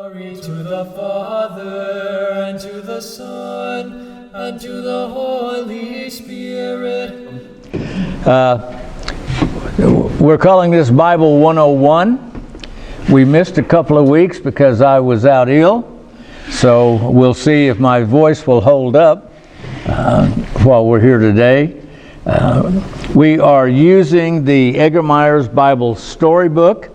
Glory to the Father, and to the Son, and to the Holy Spirit. We're calling this Bible 101. We missed a couple of weeks because I was out ill, so we'll see if my voice will hold up while we're here today. We are using the Eggermeyer's Bible Storybook.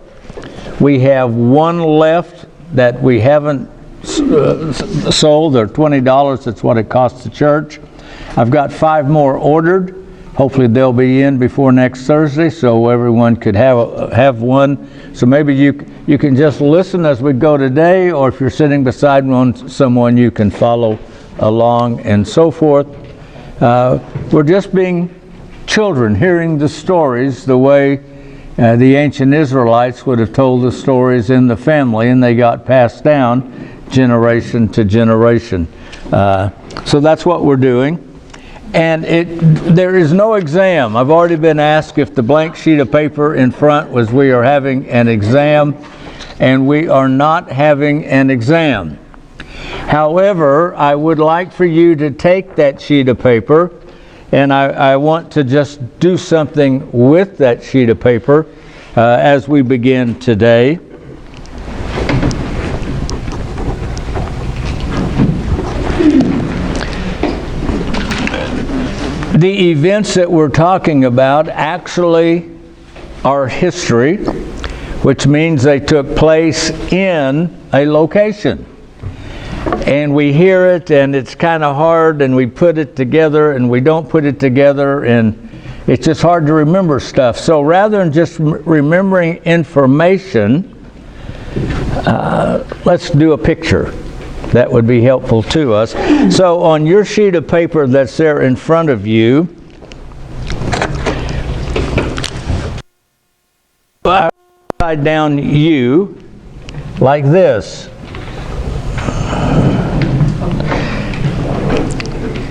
We have one left that we haven't sold. They're $20. That's what it costs the church. I've got 5 more ordered. Hopefully they'll be in before next Thursday, so everyone could have one. So maybe you can just listen as we go today, or if you're sitting beside someone, you can follow along and so forth. We're just being children, hearing the stories the way the ancient Israelites would have told the stories in the family, and they got passed down generation to generation. So that's what we're doing. And there is no exam. I've already been asked if the blank sheet of paper in front was we are having an exam, and we are not having an exam. However, I would like for you to take that sheet of paper, and I want to just do something with that sheet of paper as we begin today. The events that we're talking about actually are history, which means they took place in a location. And we hear it, and it's kind of hard, and we put it together, and we don't put it together, and it's just hard to remember stuff. So rather than just remembering information, let's do a picture. That would be helpful to us. So on your sheet of paper that's there in front of you, upside down U, like this.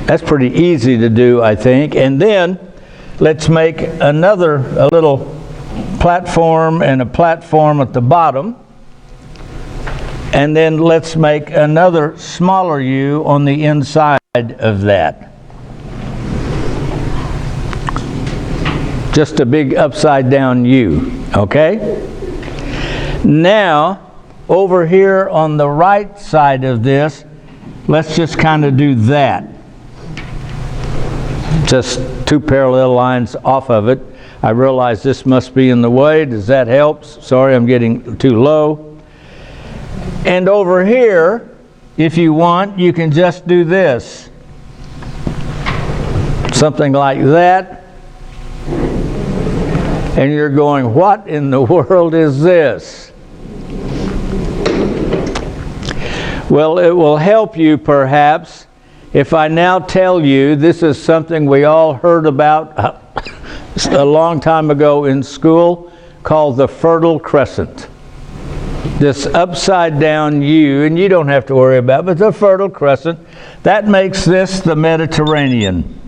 That's pretty easy to do, I think. And then let's make a little platform and a platform at the bottom. And then let's make another smaller U on the inside of that. Just a big upside down U, okay? Now, over here on the right side of this, let's just kind of do that. Just 2 parallel lines off of it. I realize this must be in the way. Does that help? Sorry, I'm getting too low. And over here, if you want, you can just do this. Something like that. And you're going, what in the world is this? Well, it will help you perhaps if I now tell you this is something we all heard about a long time ago in school called the Fertile Crescent. This upside down U, and you don't have to worry about it, but the Fertile Crescent, that makes this the Mediterranean.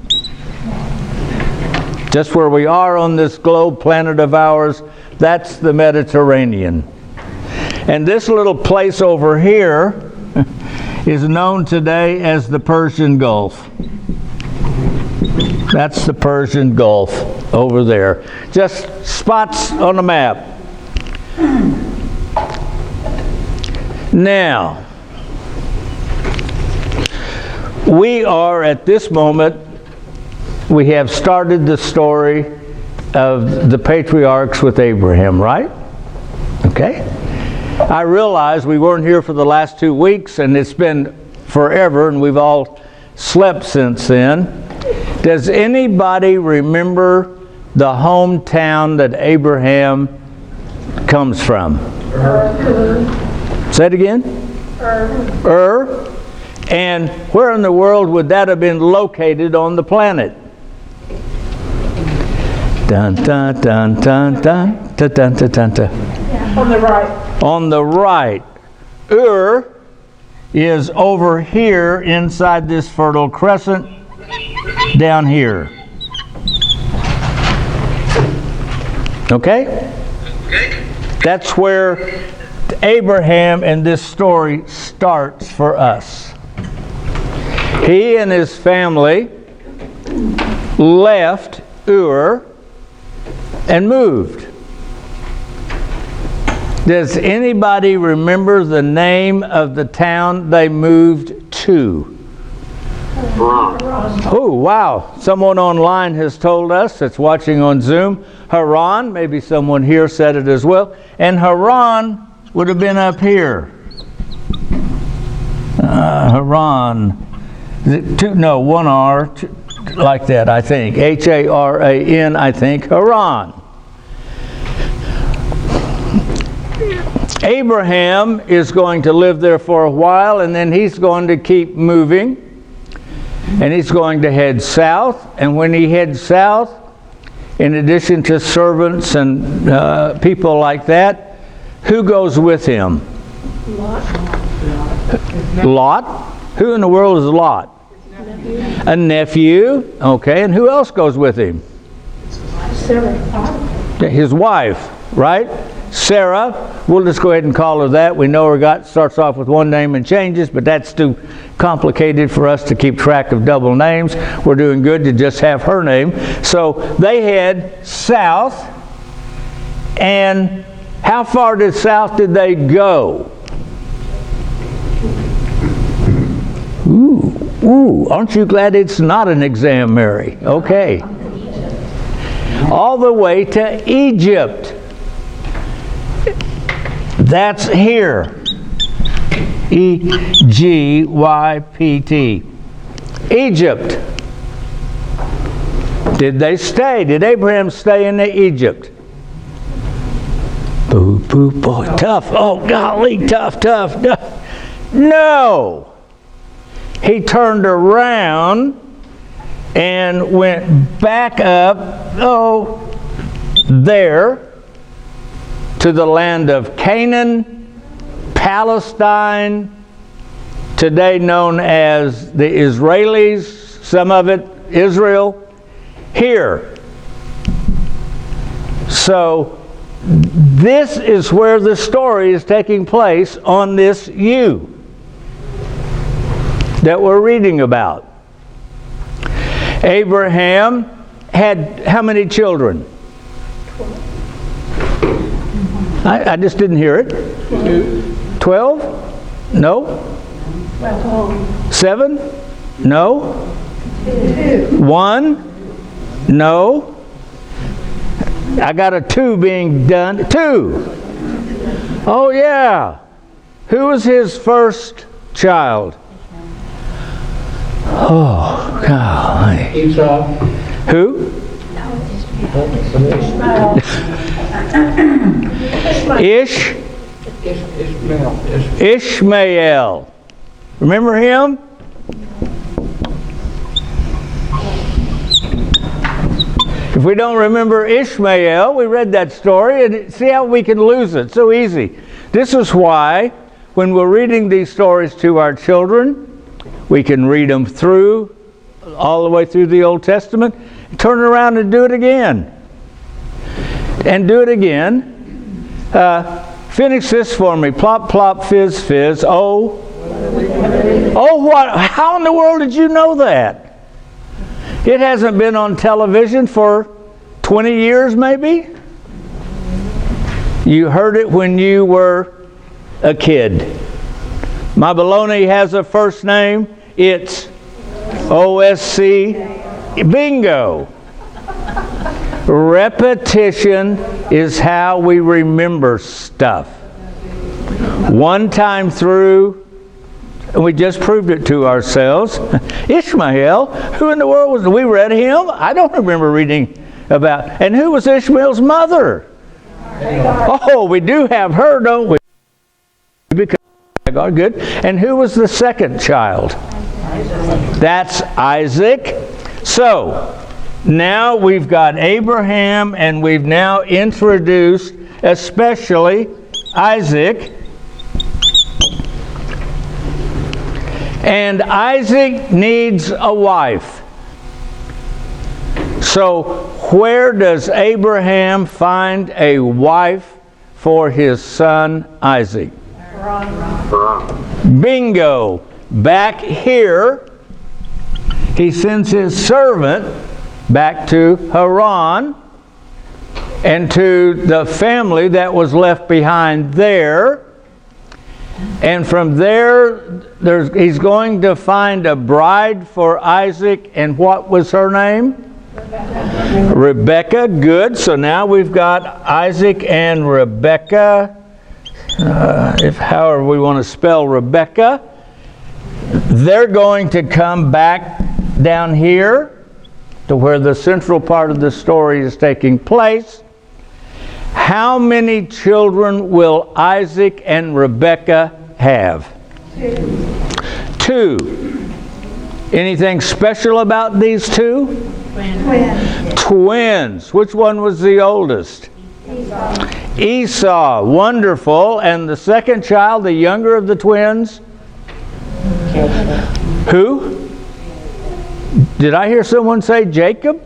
Just where we are on this globe planet of ours, that's the Mediterranean. And this little place over here is known today as the Persian Gulf. That's the Persian Gulf over there. Just spots on the map. Now, we are at this moment, we have started the story of the patriarchs with Abraham, right? Okay. I realize we weren't here for the last 2 weeks, and it's been forever, and we've all slept since then. Does anybody remember the hometown that Abraham comes from? Say it again? Ur. And where in the world would that have been located on the planet? Dun dun dun dun dun dun dun dun dun dun. On the right. On the right. Ur is over here inside this Fertile Crescent, down here. Okay? That's where Abraham and this story starts for us. He and his family left Ur and moved. Does anybody remember the name of the town they moved to? Oh, wow. Someone online has told us that's watching on Zoom. Haran, maybe someone here said it as well. And Haran would have been up here. Haran. One R, like that, I think. Haran, I think. Haran. Abraham is going to live there for a while, and then he's going to keep moving. And he's going to head south. And when he heads south, in addition to servants and people like that, who goes with him? Lot. Who in the world is Lot? A nephew. Okay, and who else goes with him? Sarah. His wife, right? Sarah. We'll just go ahead and call her that. We know her starts off with one name and changes, but that's too complicated for us to keep track of double names. We're doing good to just have her name. So they head south, and how far south did they go? Ooh, aren't you glad it's not an exam, Mary? Okay. All the way to Egypt. That's here. Egypt. Egypt. Did they stay? Did Abraham stay in Egypt? Boo, boo, boy. Tough. Oh, golly, tough. No. He turned around and went back up, there to the land of Canaan, Palestine, today known as the Israelis, some of it Israel, here. So this is where the story is taking place on this U that we're reading about. Abraham had how many children? I just didn't hear it. 12? No. 7? No. 1? No. I got a 2 being done. 2. Oh yeah. Who was his first child? Oh, golly. Esau. Who? Ishmael. Remember him? If we don't remember Ishmael, we read that story and see how we can lose it so easy. This is why when we're reading these stories to our children, we can read them through, all the way through the Old Testament, turn around and do it again. And do it again. Finish this for me. Plop, plop, fizz, fizz. Oh, what? How in the world did you know that? It hasn't been on television for 20 years, maybe? You heard it when you were a kid. My baloney has a first name. It's OSC. Bingo. Repetition is how we remember stuff. One time through, and we just proved it to ourselves. Ishmael, who in the world was, we read him? I don't remember reading about. And who was Ishmael's mother? Oh, we do have her, don't we? Because God, good. And who was the second child? That's Isaac. So, now we've got Abraham, and we've now introduced especially Isaac. And Isaac needs a wife. So where does Abraham find a wife for his son Isaac? Bingo! Back here, he sends his servant back to Haran and to the family that was left behind there. And from there, he's going to find a bride for Isaac. And what was her name? Rebecca. Good. So now we've got Isaac and Rebecca. If however we want to spell Rebecca. They're going to come back down here to where the central part of the story is taking place. How many children will Isaac and Rebecca have? Two. Anything special about these two? Twins. Which one was the oldest? Esau. Wonderful. And the second child, the younger of the twins? Who? Did I hear someone say Jacob?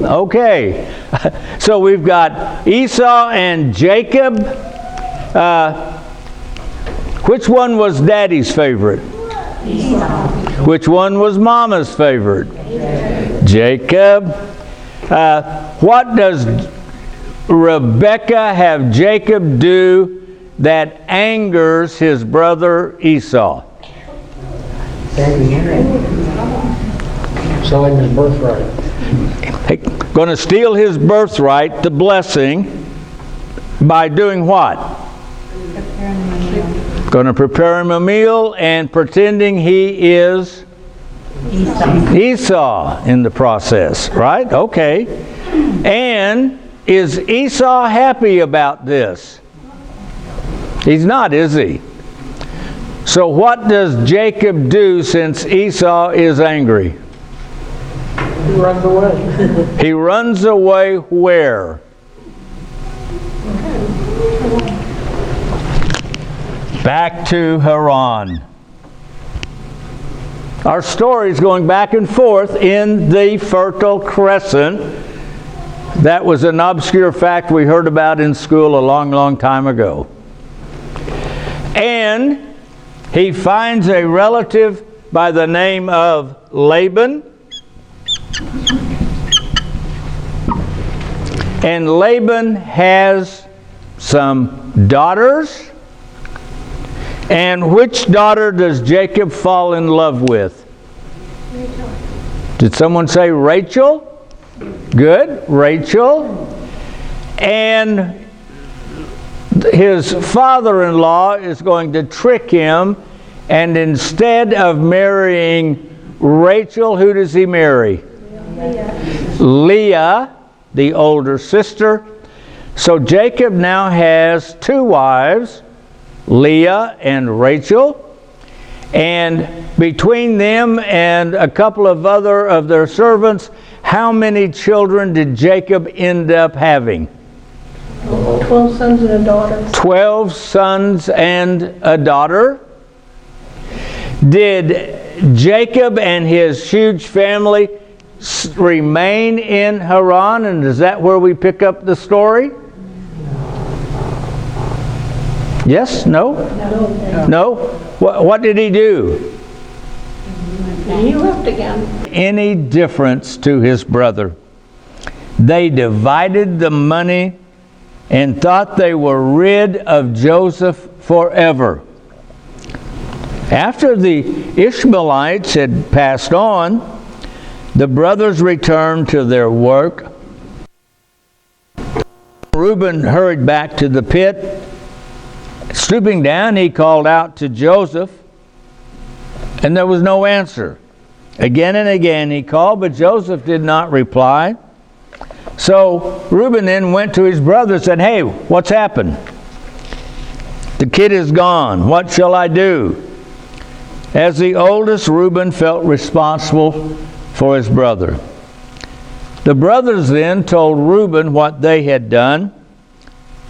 Okay. So we've got Esau and Jacob. Which one was Daddy's favorite? Esau. Which one was Mama's favorite? Jacob. What does Rebecca have Jacob do that angers his brother Esau? Selling his birthright. Going to steal his birthright, the blessing, by doing what? Going to prepare him a meal and pretending he is Esau in the process, right? Okay. And is Esau happy about this? He's not, is he? So what does Jacob do since Esau is angry? He runs away. He runs away where? Back to Haran. Our story is going back and forth in the Fertile Crescent. That was an obscure fact we heard about in school a long, long time ago. And he finds a relative by the name of Laban. And Laban has some daughters. And which daughter does Jacob fall in love with? Rachel. Did someone say Rachel? Good, Rachel. And his father-in-law is going to trick him, and instead of marrying Rachel, who does he marry? Leah, the older sister. So Jacob now has two wives, Leah and Rachel, and between them and a couple of other of their servants, how many children did Jacob end up having? 12 sons and a daughter. 12 sons and a daughter. Did Jacob and his huge family remain in Haran, and is that where we pick up the story? Yes? No? No? What did he do? He left again. Any difference to his brother? They divided the money and thought they were rid of Joseph forever. After the Ishmaelites had passed on, the brothers returned to their work. Reuben hurried back to the pit. Stooping down, he called out to Joseph, and there was no answer. Again and again he called, but Joseph did not reply. So Reuben then went to his brother and said, "Hey, what's happened? The kid is gone. What shall I do?" As the oldest, Reuben felt responsible for his brother. The brothers then told Reuben what they had done.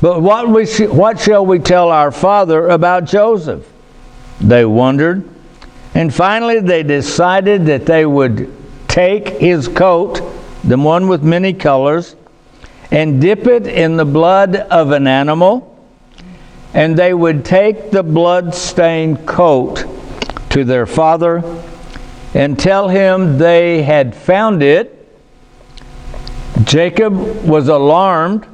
But what shall we tell our father about Joseph? They wondered. And finally they decided that they would take his coat, the one with many colors, and dip it in the blood of an animal, and they would take the blood-stained coat to their father and tell him they had found it. Jacob was alarmed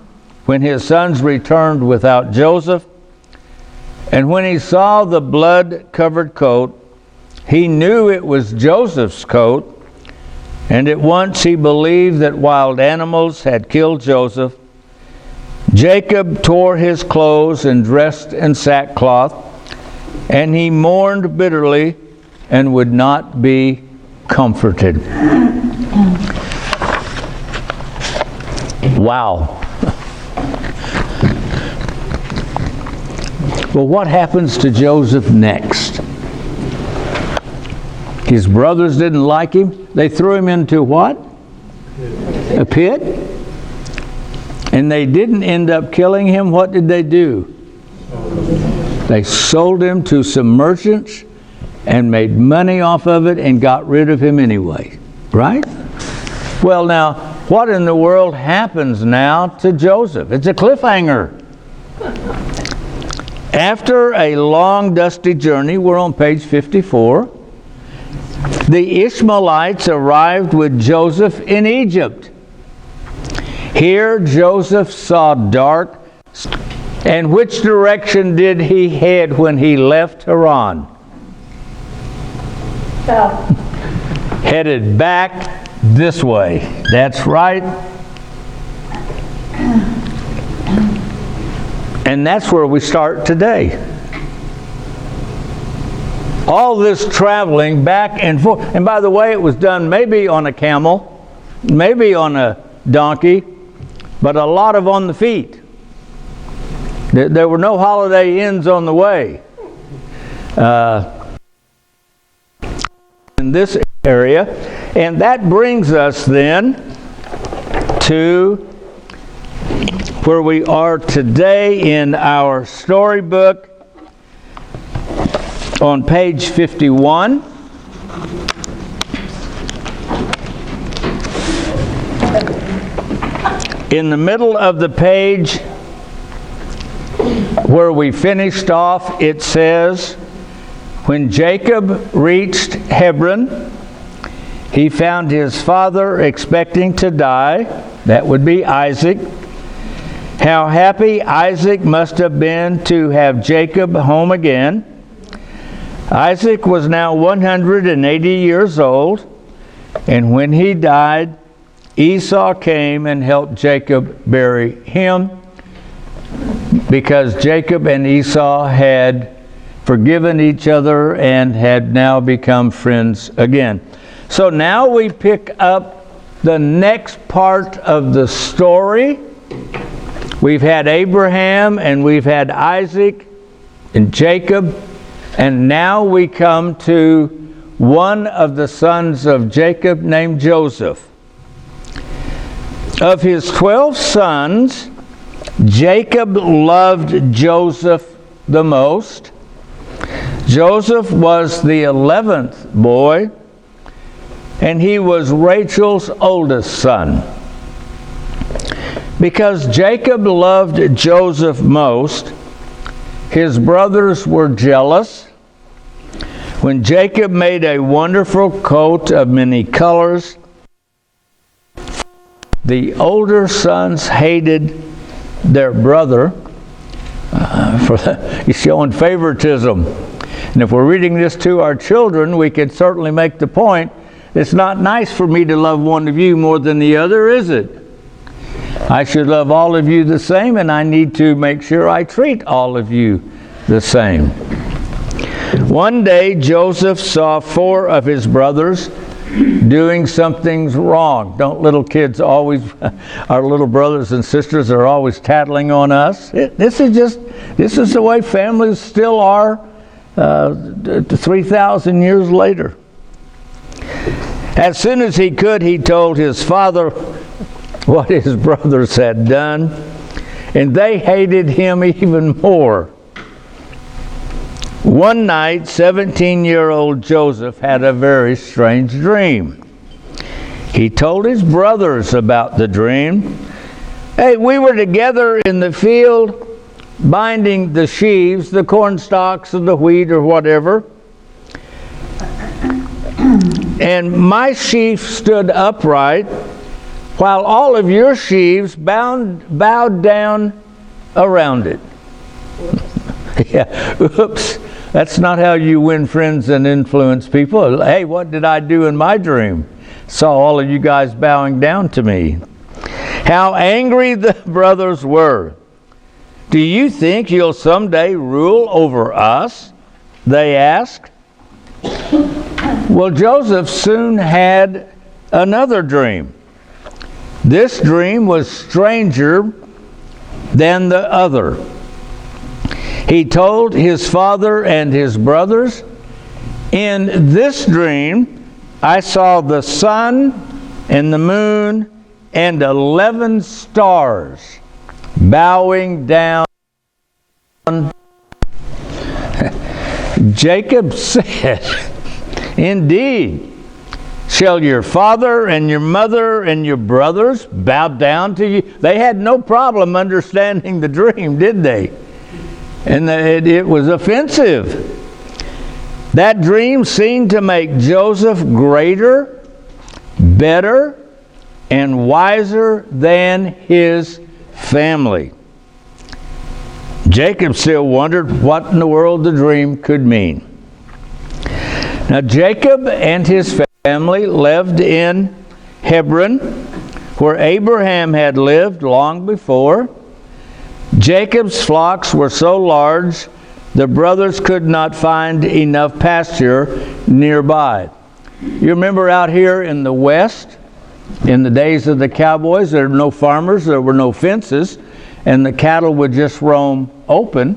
when his sons returned without Joseph, and when he saw the blood-covered coat, he knew it was Joseph's coat, and at once he believed that wild animals had killed Joseph. Jacob tore his clothes and dressed in sackcloth, and he mourned bitterly and would not be comforted. Wow. Well, what happens to Joseph next? His brothers didn't like him. They threw him into what? A pit. And they didn't end up killing him. What did they do? They sold him to some merchants and made money off of it and got rid of him anyway. Right? Well, now, what in the world happens now to Joseph? It's a cliffhanger. After a long, dusty journey, we're on page 54, the Ishmaelites arrived with Joseph in Egypt. Here Joseph saw dark. And which direction did he head when he left Haran? South. Headed back this way. That's right. And that's where we start today. All this traveling back and forth. And by the way, it was done maybe on a camel, maybe on a donkey, but a lot of on the feet. There were no Holiday Inns on the way. In this area. And that brings us then to where we are today in our storybook on page 51. In the middle of the page where we finished off, it says, when Jacob reached Hebron, he found his father expecting to die. That would be Isaac. How happy Isaac must have been to have Jacob home again. Isaac was now 180 years old, and when he died, Esau came and helped Jacob bury him, because Jacob and Esau had forgiven each other and had now become friends again. So now we pick up the next part of the story. We've had Abraham and we've had Isaac and Jacob, and now we come to one of the sons of Jacob named Joseph. Of his 12 sons, Jacob loved Joseph the most. Joseph was the 11th boy, and he was Rachel's oldest son. Because Jacob loved Joseph most, his brothers were jealous. When Jacob made a wonderful coat of many colors, the older sons hated their brother for he's showing favoritism. And if we're reading this to our children, we could certainly make the point, it's not nice for me to love one of you more than the other, is it? I should love all of you the same, and I need to make sure I treat all of you the same. One day, Joseph saw 4 of his brothers doing something wrong. Don't little kids always, our little brothers and sisters are always tattling on us? This is the way families still are 3,000 years later. As soon as he could, he told his father what his brothers had done, and they hated him even more. One night, 17-year-old Joseph had a very strange dream. He told his brothers about the dream. Hey, we were together in the field binding the sheaves, the corn stalks of the wheat or whatever. And my sheaf stood upright, while all of your sheaves bowed down around it. Yeah, oops. That's not how you win friends and influence people. Hey, what did I do in my dream? Saw all of you guys bowing down to me. How angry the brothers were. Do you think you'll someday rule over us? They asked. Well, Joseph soon had another dream. This dream was stranger than the other. He told his father and his brothers, in this dream I saw the sun and the moon and 11 stars bowing down. Jacob said, indeed, shall your father and your mother and your brothers bow down to you? They had no problem understanding the dream, did they? And it was offensive. That dream seemed to make Joseph greater, better, and wiser than his family. Jacob still wondered what in the world the dream could mean. Now Jacob and his family lived in Hebron, where Abraham had lived long before. Jacob's flocks were so large, the brothers could not find enough pasture nearby. You remember out here in the West, in the days of the cowboys, there were no farmers, there were no fences, and the cattle would just roam open,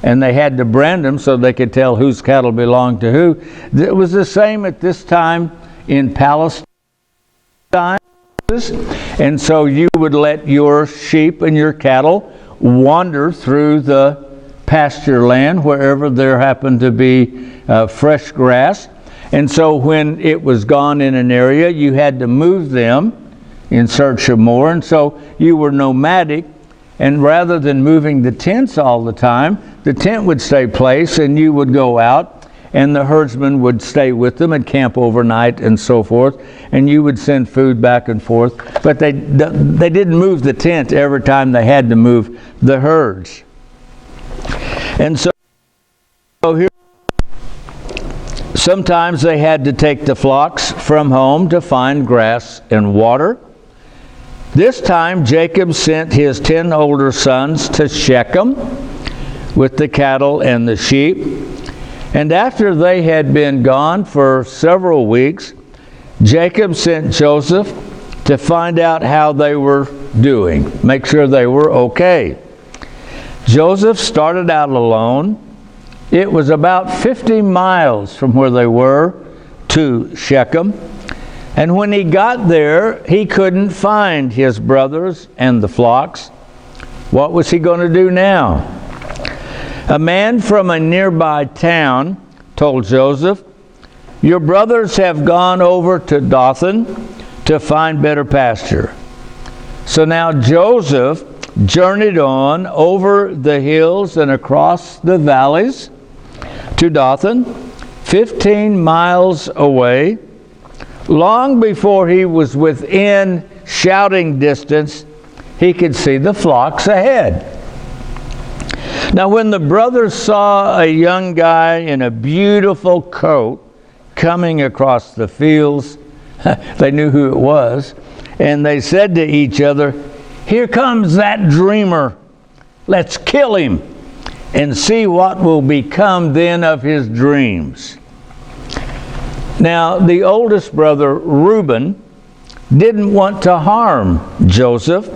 and they had to brand them so they could tell whose cattle belonged to who. It was the same at this time in Palestine. And so you would let your sheep and your cattle wander through the pasture land wherever there happened to be fresh grass. And so when it was gone in an area, you had to move them in search of more. And so you were nomadic. And rather than moving the tents all the time, the tent would stay placed and you would go out and the herdsman would stay with them and camp overnight and so forth. And you would send food back and forth. But they didn't move the tent every time they had to move the herds. And so here, sometimes they had to take the flocks from home to find grass and water. This time Jacob sent his 10 older sons to Shechem with the cattle and the sheep. And after they had been gone for several weeks, Jacob sent Joseph to find out how they were doing, make sure they were okay. Joseph started out alone. It was about 50 miles from where they were to Shechem. And when he got there, he couldn't find his brothers and the flocks. What was he going to do now? A man from a nearby town told Joseph, your brothers have gone over to Dothan to find better pasture. So now Joseph journeyed on over the hills and across the valleys to Dothan, 15 miles away. Long before he was within shouting distance, he could see the flocks ahead. Now when the brothers saw a young guy in a beautiful coat coming across the fields, they knew who it was, and they said to each other, here comes that dreamer. Let's kill him and see what will become then of his dreams. Now, the oldest brother, Reuben, didn't want to harm Joseph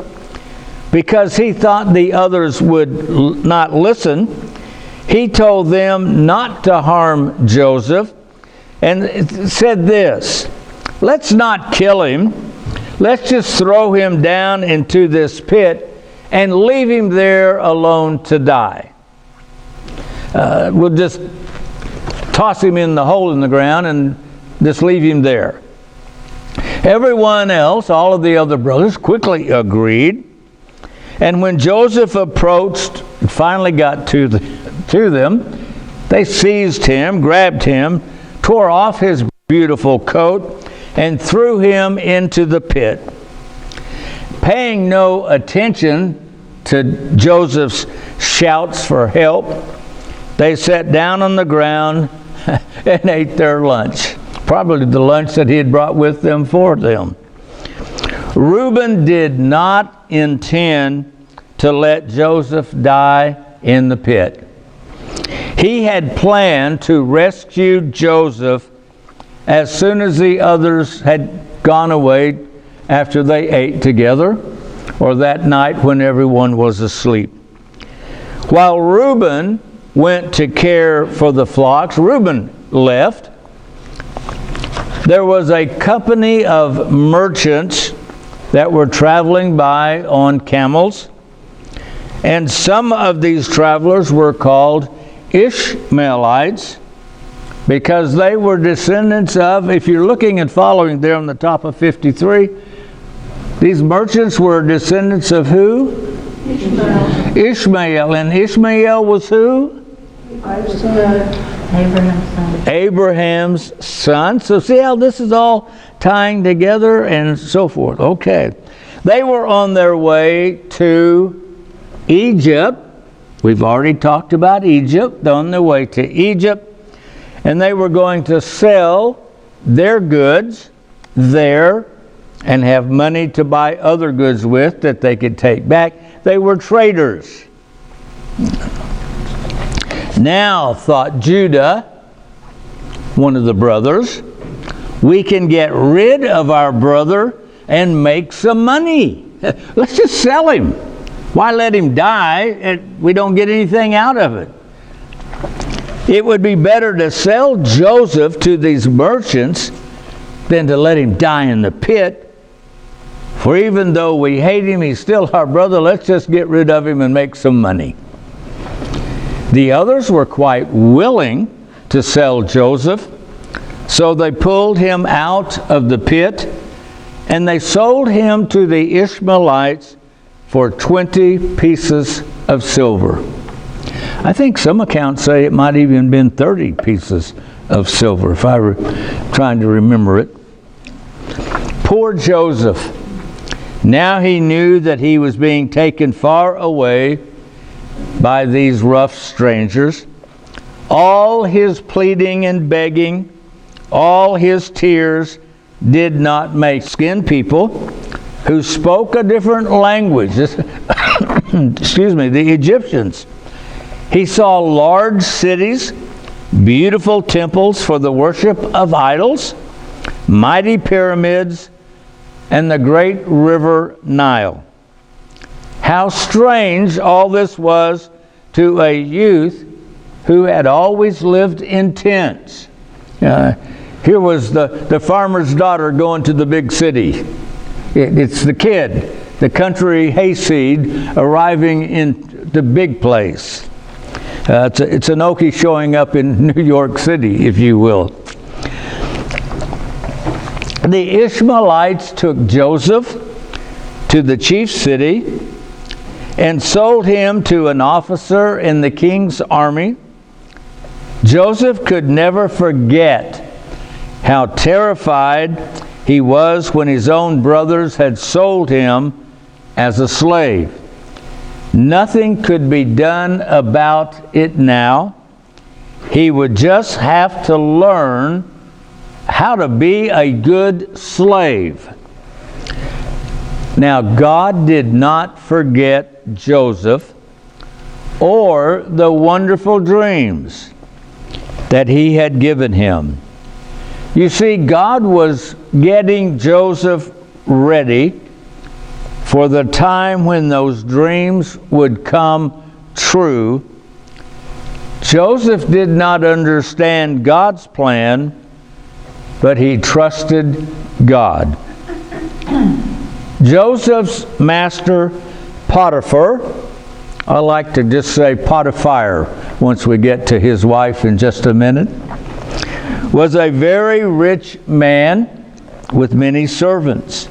because he thought the others would not listen. He told them not to harm Joseph and said this, let's not kill him. Let's just throw him down into this pit and leave him there alone to die. We'll just toss him in the hole in the ground and just leave him there. Everyone else, all of the other brothers, quickly agreed. And when Joseph approached it finally got to them. They seized him, grabbed him, tore off his beautiful coat, and threw him into the pit. Paying no attention to Joseph's shouts for help, they sat down on the ground and ate their lunch. Probably the lunch that he had brought with them for them. Reuben did not intend to let Joseph die in the pit. He had planned to rescue Joseph as soon as the others had gone away after they ate together, or that night when everyone was asleep. While Reuben went to care for the flocks, Reuben left. There was a company of merchants that were traveling by on camels, and some of these travelers were called Ishmaelites because they were descendants of, if you're looking and following there on the top of 53, these merchants were descendants of who? Ishmael. Ishmael. And Ishmael was who? Abraham's son. Abraham's son. So see how this is all tying together and so forth. Okay. They were on their way to Egypt. We've already talked about Egypt. They're on their way to Egypt. And they were going to sell their goods there and have money to buy other goods with that they could take back. They were traders. Now, thought Judah, one of the brothers, we can get rid of our brother and make some money. Let's just sell him. Why let him die and we don't get anything out of it? It would be better to sell Joseph to these merchants than to let him die in the pit. For even though we hate him, he's still our brother. Let's just get rid of him and make some money. The others were quite willing to sell Joseph, so they pulled him out of the pit and they sold him to the Ishmaelites for 20 pieces of silver. I think some accounts say it might even been 30 pieces of silver, if I were trying to remember it. Poor Joseph. Now he knew that he was being taken far away by these rough strangers. All his pleading and begging, all his tears did not make skin people who spoke a different language. Excuse me, the Egyptians. He saw large cities, beautiful temples for the worship of idols, mighty pyramids, and the great river Nile. How strange all this was to a youth who had always lived in tents. Here was the farmer's daughter going to the big city. It's the kid, the country hayseed, arriving in the big place. It's an Okie showing up in New York City, if you will. The Ishmaelites took Joseph to the chief city and sold him to an officer in the king's army. Joseph could never forget how terrified he was when his own brothers had sold him as a slave. Nothing could be done about it now. He would just have to learn how to be a good slave. Now, God did not forget Joseph or the wonderful dreams that he had given him. You see, God was getting Joseph ready for the time when those dreams would come true. Joseph did not understand God's plan, but he trusted God. Joseph's master, Potiphar, I like to just say Potiphar once we get to his wife in just a minute, was a very rich man with many servants.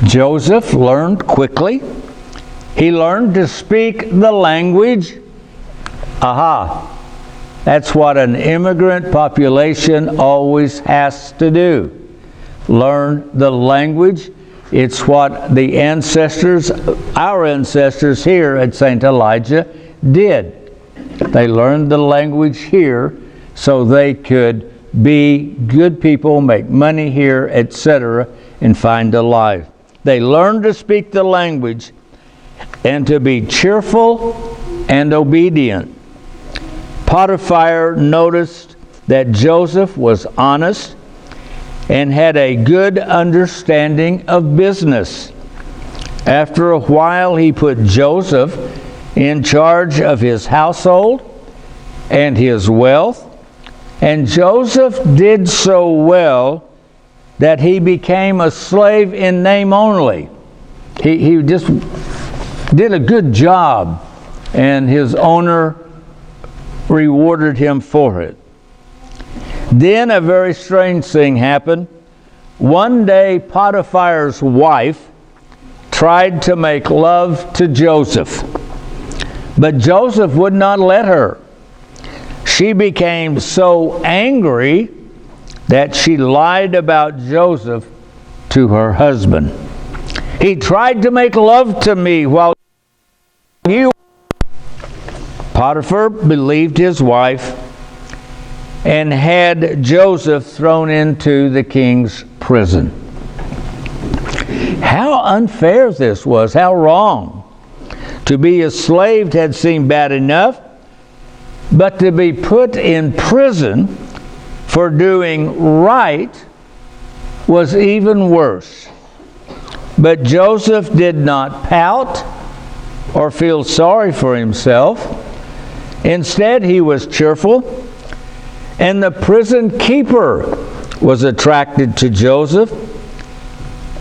Joseph learned quickly He learned to speak the language. Aha! That's what an immigrant population always has to do. Learn the language. It's what the ancestors, our ancestors here at St. Elijah did. They learned the language here so they could be good people, make money here, etc., and find a life. They learned to speak the language and to be cheerful and obedient. Potiphar noticed that Joseph was honest and had a good understanding of business. After a while, he put Joseph in charge of his household and his wealth, and Joseph did so well that he became a slave in name only. He just did a good job, and his owner rewarded him for it. Then a very strange thing happened. One day, Potiphar's wife tried to make love to Joseph, but Joseph would not let her. She became so angry that she lied about Joseph to her husband. He tried to make love to me while you... Potiphar believed his wife and had Joseph thrown into the king's prison. How unfair this was, how wrong. To be a slave had seemed bad enough, but to be put in prison for doing right was even worse. But Joseph did not pout or feel sorry for himself. Instead, he was cheerful, and the prison keeper was attracted to Joseph.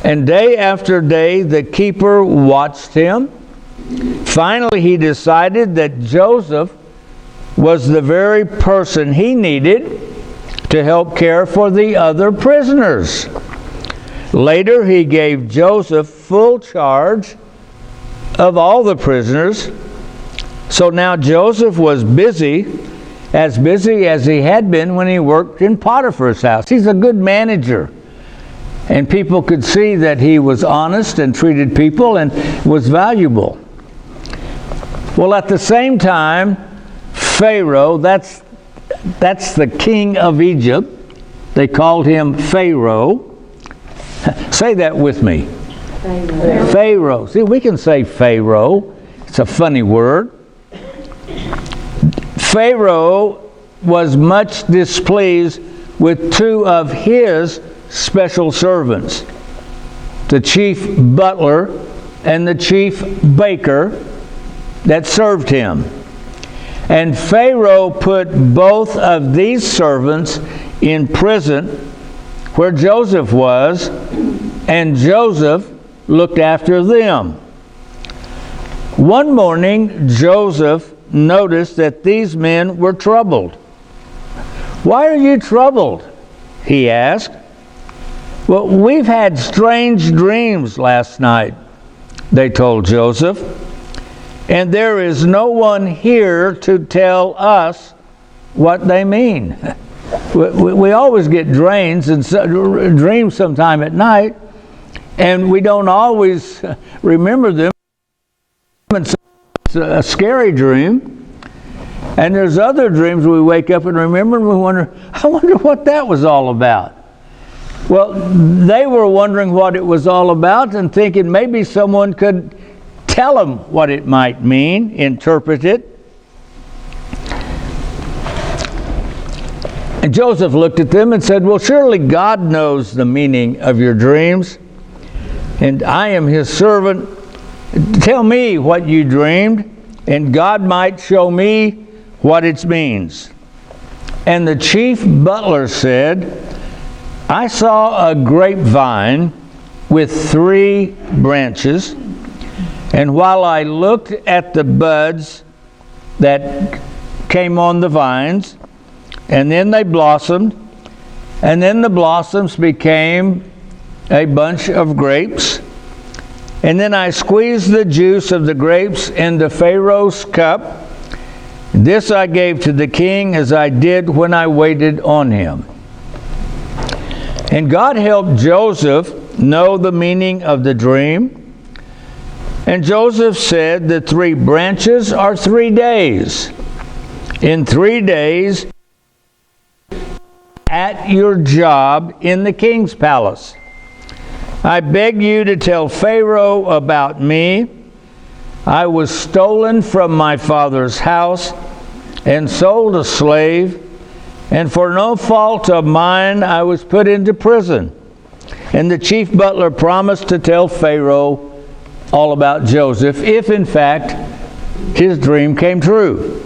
And day after day, the keeper watched him. Finally, he decided that Joseph was the very person he needed to help care for the other prisoners. Later, he gave Joseph full charge of all the prisoners. So now Joseph was busy as he had been when he worked in Potiphar's house. He's a good manager. And people could see that he was honest and treated people and was valuable. Well, at the same time, Pharaoh, that's the king of Egypt. They called him Pharaoh. Say that with me. Pharaoh. Pharaoh. See, we can say Pharaoh. It's a funny word. Pharaoh was much displeased with two of his special servants, the chief butler and the chief baker that served him. And Pharaoh put both of these servants in prison where Joseph was, and Joseph looked after them. One morning, Joseph noticed that these men were troubled. "Why are you troubled?" he asked. "Well, we've had strange dreams last night," they told Joseph, "and there is no one here to tell us what they mean." We always get dreams sometime at night, and we don't always remember them. It's a scary dream. And there's other dreams we wake up and remember, and we wonder, I wonder what that was all about. Well, they were wondering what it was all about and thinking maybe someone could tell them what it might mean, interpret it. And Joseph looked at them and said, "Well, surely God knows the meaning of your dreams, and I am his servant. Tell me what you dreamed, and God might show me what it means." And the chief butler said, "I saw a grapevine with 3 branches, and while I looked at the buds that came on the vines, and then they blossomed, and then the blossoms became a bunch of grapes, And then I squeezed the juice of the grapes into Pharaoh's cup. This I gave to the king as I did when I waited on him. And God helped Joseph know the meaning of the dream. And Joseph said, the 3 branches are 3 days. In 3 days, at your job in the king's palace. I beg you to tell Pharaoh about me. I was stolen from my father's house and sold a slave, and for no fault of mine I was put into prison. And the chief butler promised to tell Pharaoh all about Joseph, if in fact his dream came true.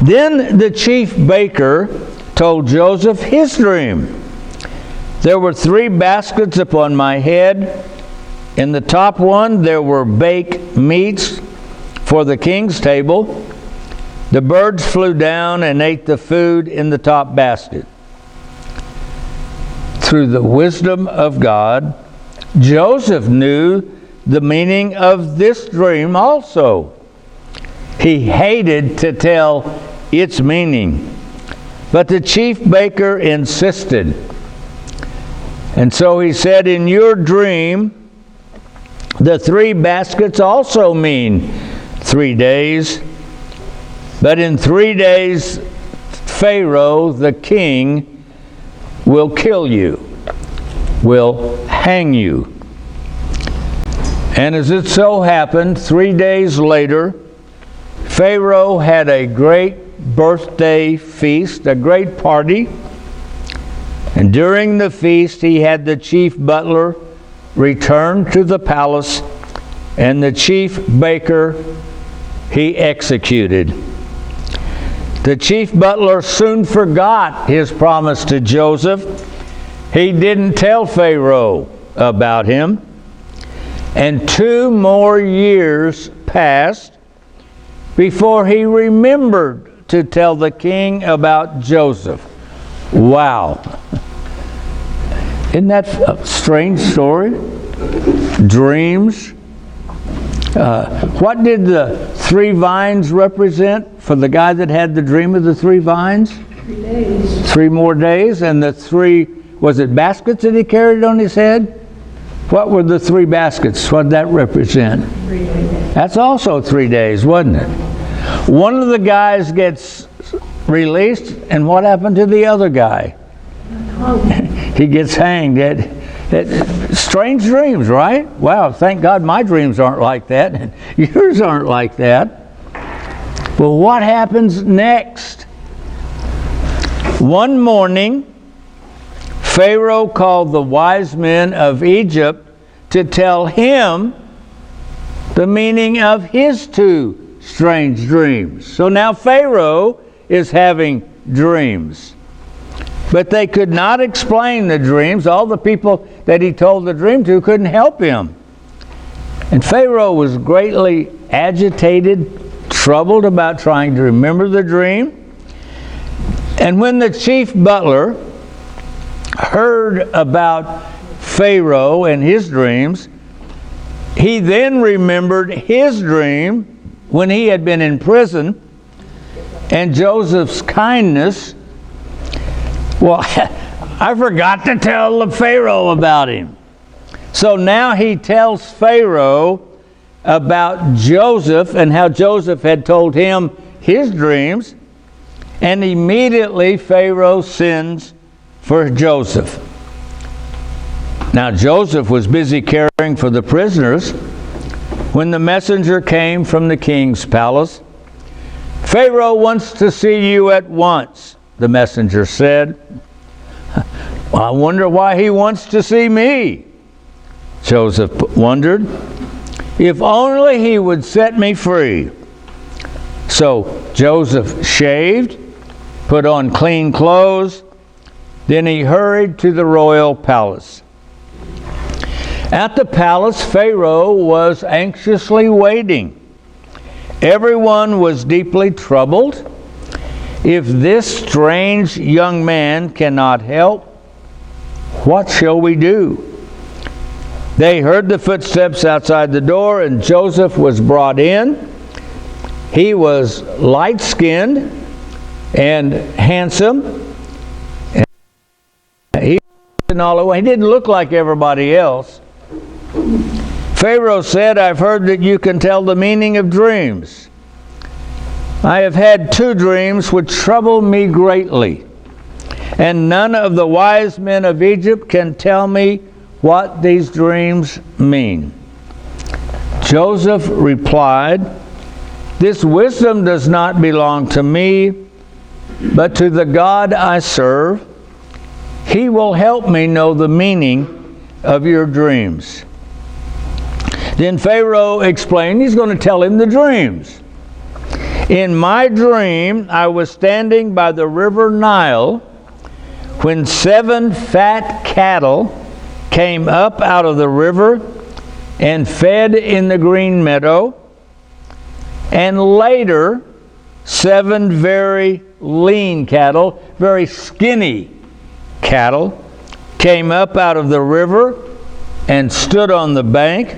Then the chief baker told Joseph his dream. There were 3 baskets upon my head. In the top one there were baked meats for the king's table. The birds flew down and ate the food in the top basket. Through the wisdom of God, Joseph knew the meaning of this dream also. He hated to tell its meaning, but the chief baker insisted. And so he said, in your dream, the 3 baskets also mean 3 days. But in 3 days, Pharaoh, the king, will kill you, will hang you. And as it so happened, 3 days later, Pharaoh had a great birthday feast, a great party. And during the feast, he had the chief butler return to the palace, and the chief baker he executed. The chief butler soon forgot his promise to Joseph. He didn't tell Pharaoh about him. And 2 more years passed before he remembered to tell the king about Joseph. Wow. Isn't that a strange story? Dreams. What did the 3 vines represent for the guy that had the dream of the 3 vines? 3 days. 3 more days. And the 3, was it baskets that he carried on his head? What were the 3 baskets? What did that represent? 3 days. That's also 3 days, wasn't it? One of the guys gets released, and what happened to the other guy? He gets hanged. Strange dreams, right? Wow, thank God my dreams aren't like that, and yours aren't like that. Well, what happens next? One morning, Pharaoh called the wise men of Egypt to tell him the meaning of his 2 strange dreams. So now Pharaoh is having dreams. But they could not explain the dreams. All the people that he told the dream to couldn't help him. And Pharaoh was greatly agitated, troubled about trying to remember the dream. And when the chief butler heard about Pharaoh and his dreams, he then remembered his dream when he had been in prison and Joseph's kindness. Well, I forgot to tell the Pharaoh about him. So now he tells Pharaoh about Joseph and how Joseph had told him his dreams. And immediately Pharaoh sends for Joseph. Now Joseph was busy caring for the prisoners when the messenger came from the king's palace. Pharaoh wants to see you at once, the messenger said. Well, I wonder why he wants to see me, Joseph wondered. If only he would set me free. So Joseph shaved, put on clean clothes, then he hurried to the royal palace. At the palace, Pharaoh was anxiously waiting. Everyone was deeply troubled. If this strange young man cannot help, what shall we do? They heard the footsteps outside the door, and Joseph was brought in. He was light-skinned and handsome. He didn't look like everybody else. Pharaoh said, "I've heard that you can tell the meaning of dreams. I have had 2 dreams which trouble me greatly, and none of the wise men of Egypt can tell me what these dreams mean." Joseph replied, "This wisdom does not belong to me, but to the God I serve. He will help me know the meaning of your dreams." Then Pharaoh explained he's going to tell him the dreams. "In my dream, I was standing by the river Nile when 7 fat cattle came up out of the river and fed in the green meadow. And later, 7 very lean cattle, very skinny cattle, came up out of the river and stood on the bank.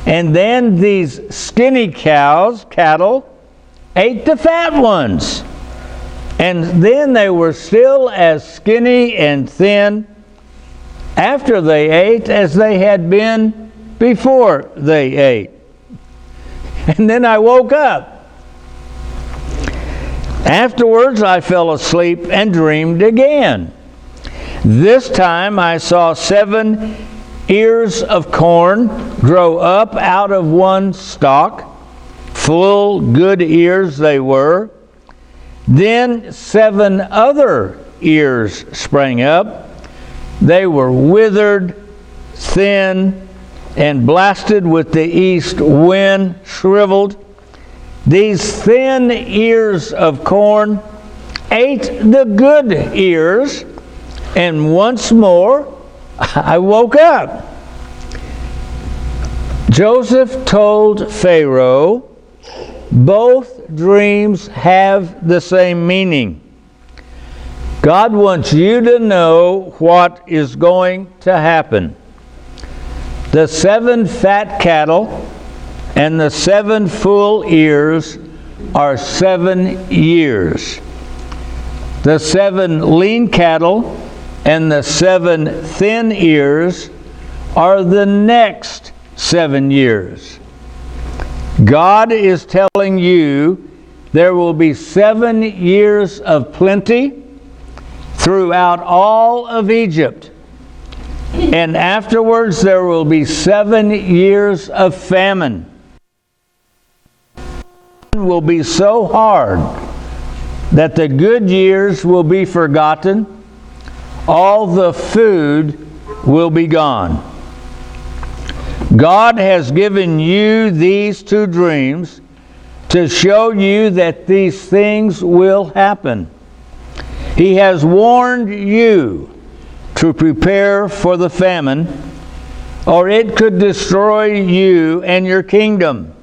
And then these skinny cattle, ate the fat ones. And then they were still as skinny and thin after they ate as they had been before they ate. And then I woke up. Afterwards, I fell asleep and dreamed again. This time I saw 7 ears of corn grow up out of one stalk. Full, good ears they were. Then 7 other ears sprang up. They were withered, thin, and blasted with the east wind, shriveled. These thin ears of corn ate the good ears, and once more I woke up. Joseph told Pharaoh, "Both dreams have the same meaning. God wants you to know what is going to happen. The 7 fat cattle and the 7 full ears are 7 years. The 7 lean cattle and the 7 thin ears are the next 7 years. God is telling you there will be 7 years of plenty throughout all of Egypt. And afterwards there will be 7 years of famine. It will be so hard that the good years will be forgotten. All the food will be gone. God has given you these 2 dreams to show you that these things will happen. He has warned you to prepare for the famine, or it could destroy you and your kingdom.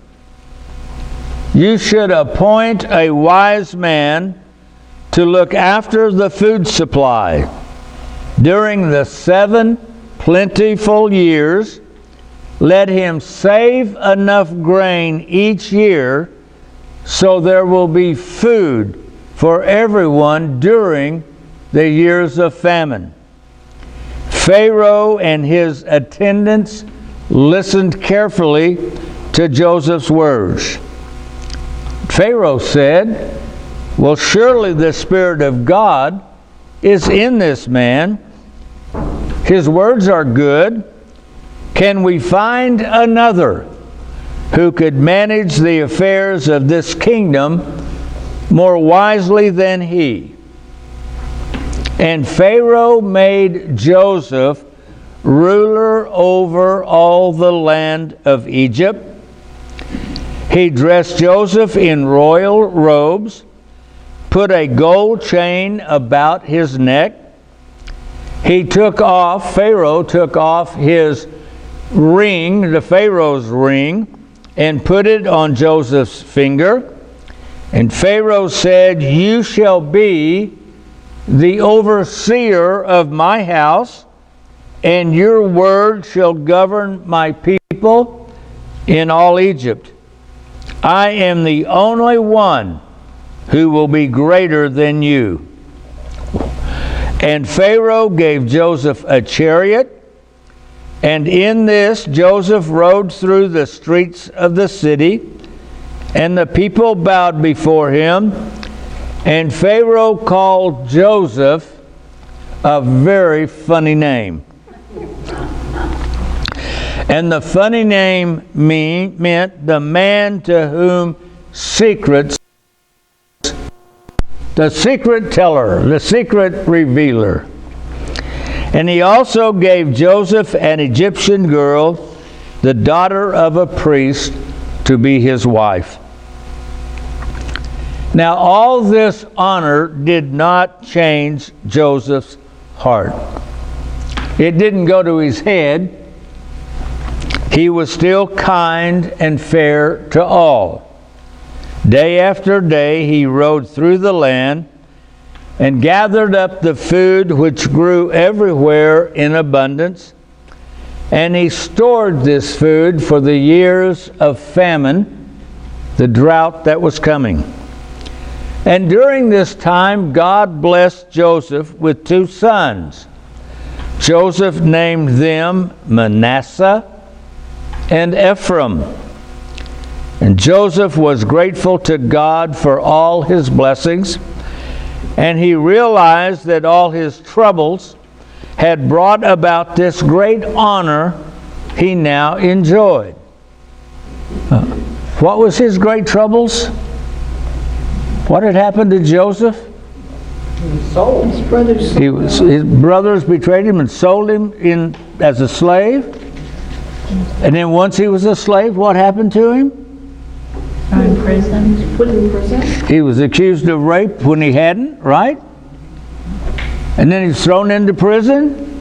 You should appoint a wise man to look after the food supply. During the 7 plentiful years, let him save enough grain each year so there will be food for everyone during the years of famine." Pharaoh and his attendants listened carefully to Joseph's words. Pharaoh said, "Well, surely the Spirit of God is in this man. His words are good. Can we find another who could manage the affairs of this kingdom more wisely than he?" And Pharaoh made Joseph ruler over all the land of Egypt. He dressed Joseph in royal robes, put a gold chain about his neck. Pharaoh took off his ring, the Pharaoh's ring, and put it on Joseph's finger. And Pharaoh said, "You shall be the overseer of my house and your word shall govern my people in all Egypt. I am the only one who will be greater than you. And Pharaoh gave Joseph a chariot, and in this Joseph rode through the streets of the city, and the people bowed before him. And Pharaoh called Joseph a very funny name. And the funny name meant the man to whom secrets, the secret teller, the secret revealer. And he also gave Joseph an Egyptian girl, the daughter of a priest, to be his wife. Now all this honor did not change Joseph's heart. It didn't go to his head. He was still kind and fair to all. Day after day he rode through the land and gathered up the food which grew everywhere in abundance, and he stored this food for the years of famine, the drought that was coming. And during this time God blessed Joseph with 2 sons. Joseph named them Manasseh and Ephraim. And Joseph was grateful to God for all his blessings, and he realized that all his troubles had brought about this great honor he now enjoyed. What was his great troubles? What had happened to Joseph? Sold. His brothers. His brothers betrayed him and sold him as a slave. And then once he was a slave, what happened to him? In prison. Put in prison. He was accused of rape when he hadn't, right? And then he was thrown into prison.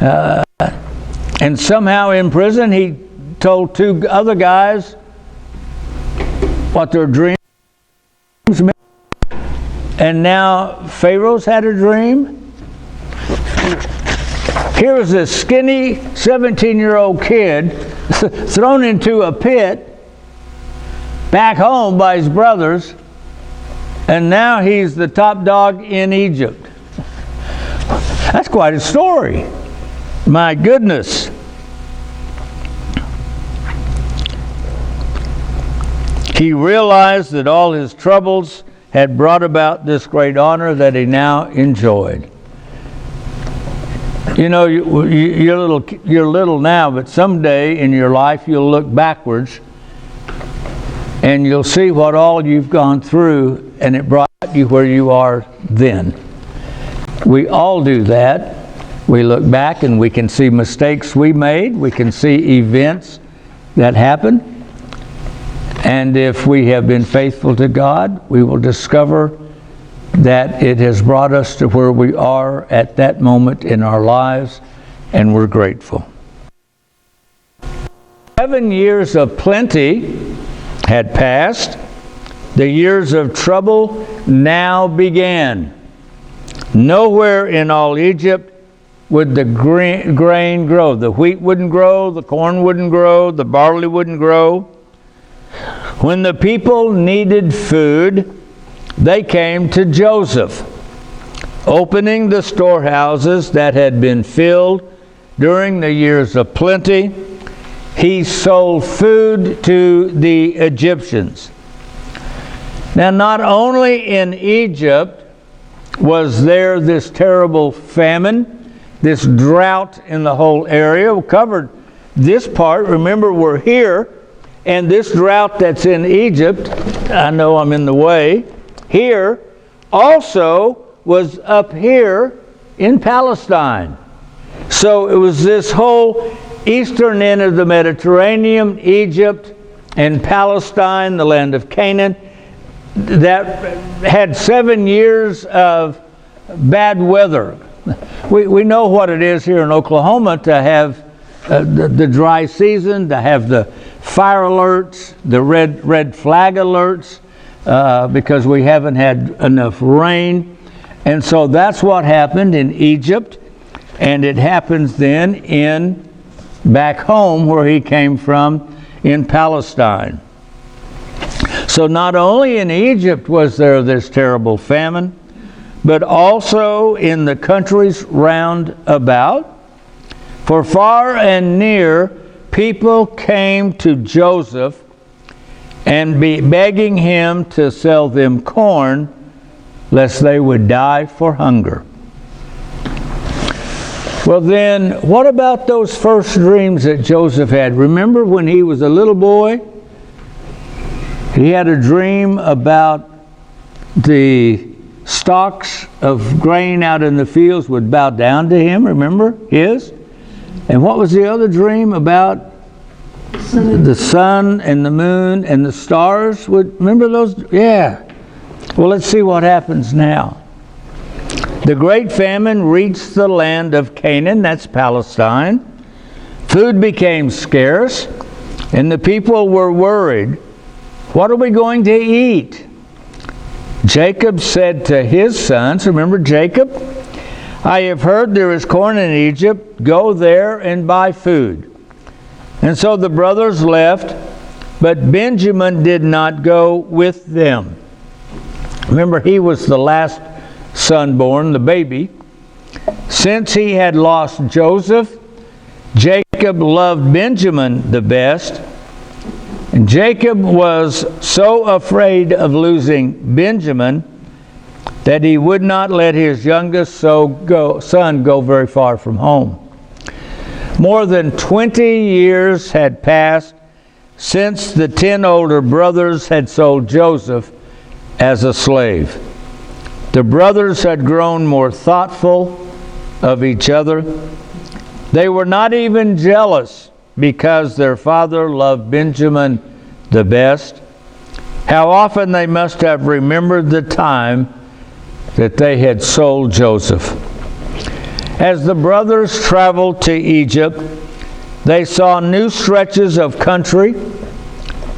And somehow in prison he told 2 other guys what their dreams meant. And now Pharaoh's had a dream. Here was this skinny 17-year-old kid thrown into a pit back home by his brothers, and now he's the top dog in Egypt. That's quite a story. My goodness. He realized that all his troubles had brought about this great honor that he now enjoyed. You know, you're little now, but someday in your life you'll look backwards and you'll see what all you've gone through, and it brought you where you are then. We all do that. We look back and we can see mistakes we made. We can see events that happened. And if we have been faithful to God, we will discover that it has brought us to where we are at that moment in our lives, and we're grateful. 7 years of plenty had passed. The years of trouble now began. Nowhere in all Egypt would the grain grow. The wheat wouldn't grow, the corn wouldn't grow, the barley wouldn't grow. When the people needed food, they came to Joseph, opening the storehouses that had been filled during the years of plenty. He sold food to the Egyptians. Now, not only in Egypt was there this terrible famine, this drought in the whole area. We covered this part. Remember, we're here, and this drought that's in Egypt, I know I'm in the way, here also was up here in Palestine. So it was this whole eastern end of the Mediterranean, Egypt and Palestine, the land of Canaan, that had 7 years of bad weather. We know what it is here in Oklahoma to have the dry season, to have the fire alerts, the red flag alerts, because we haven't had enough rain. And so that's what happened in Egypt. And it happens then back home where he came from in Palestine. So not only in Egypt was there this terrible famine, but also in the countries round about. For far and near, people came to Joseph and begging him to sell them corn, lest they would die for hunger. Well then, what about those first dreams that Joseph had? Remember when he was a little boy? He had a dream about the stalks of grain out in the fields would bow down to him. Remember his? And what was the other dream about? The sun and the moon and the stars would, remember those? Yeah. Well, let's see what happens now. The great famine reached the land of Canaan, that's Palestine. Food became scarce, and the people were worried. What are we going to eat? Jacob said to his sons, remember Jacob? I have heard there is corn in Egypt. Go there and buy food. And so the brothers left, but Benjamin did not go with them. Remember, he was the last son born, the baby. Since he had lost Joseph, Jacob loved Benjamin the best. And Jacob was so afraid of losing Benjamin that he would not let his youngest son go very far from home. More than 20 years had passed since the 10 older brothers had sold Joseph as a slave. The brothers had grown more thoughtful of each other. They were not even jealous because their father loved Benjamin the best. How often they must have remembered the time that they had sold Joseph. As the brothers traveled to Egypt, they saw new stretches of country.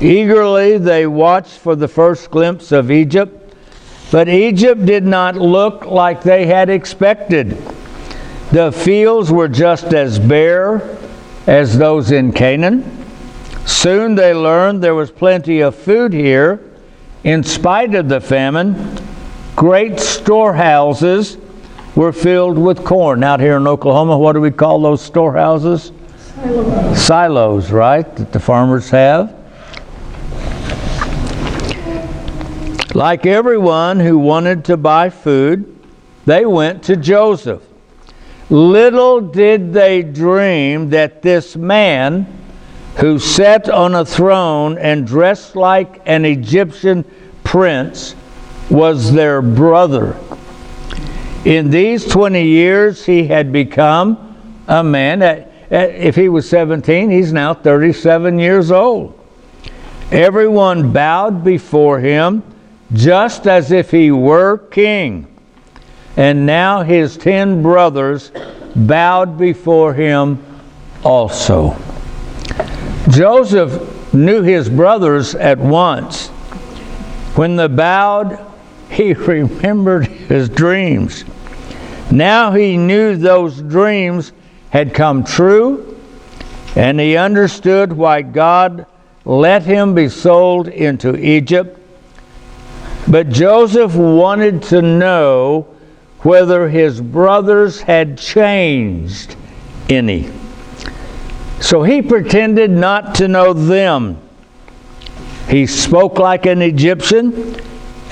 Eagerly they watched for the first glimpse of Egypt, but Egypt did not look like they had expected. The fields were just as bare as those in Canaan. Soon they learned there was plenty of food here. In spite of the famine, great storehouses were filled with corn. Out here in Oklahoma, what do we call those storehouses? Silos. Silos, right, that the farmers have. Like everyone who wanted to buy food, they went to Joseph. Little did they dream that this man who sat on a throne and dressed like an Egyptian prince was their brother. In these 20 years, he had become a man. If he was 17, he's now 37 years old. Everyone bowed before him, just as if he were king. And now his 10 brothers bowed before him also. Joseph knew his brothers at once. When they bowed, he remembered his dreams. Now he knew those dreams had come true, and he understood why God let him be sold into Egypt. But Joseph wanted to know whether his brothers had changed any. So he pretended not to know them. He spoke like an Egyptian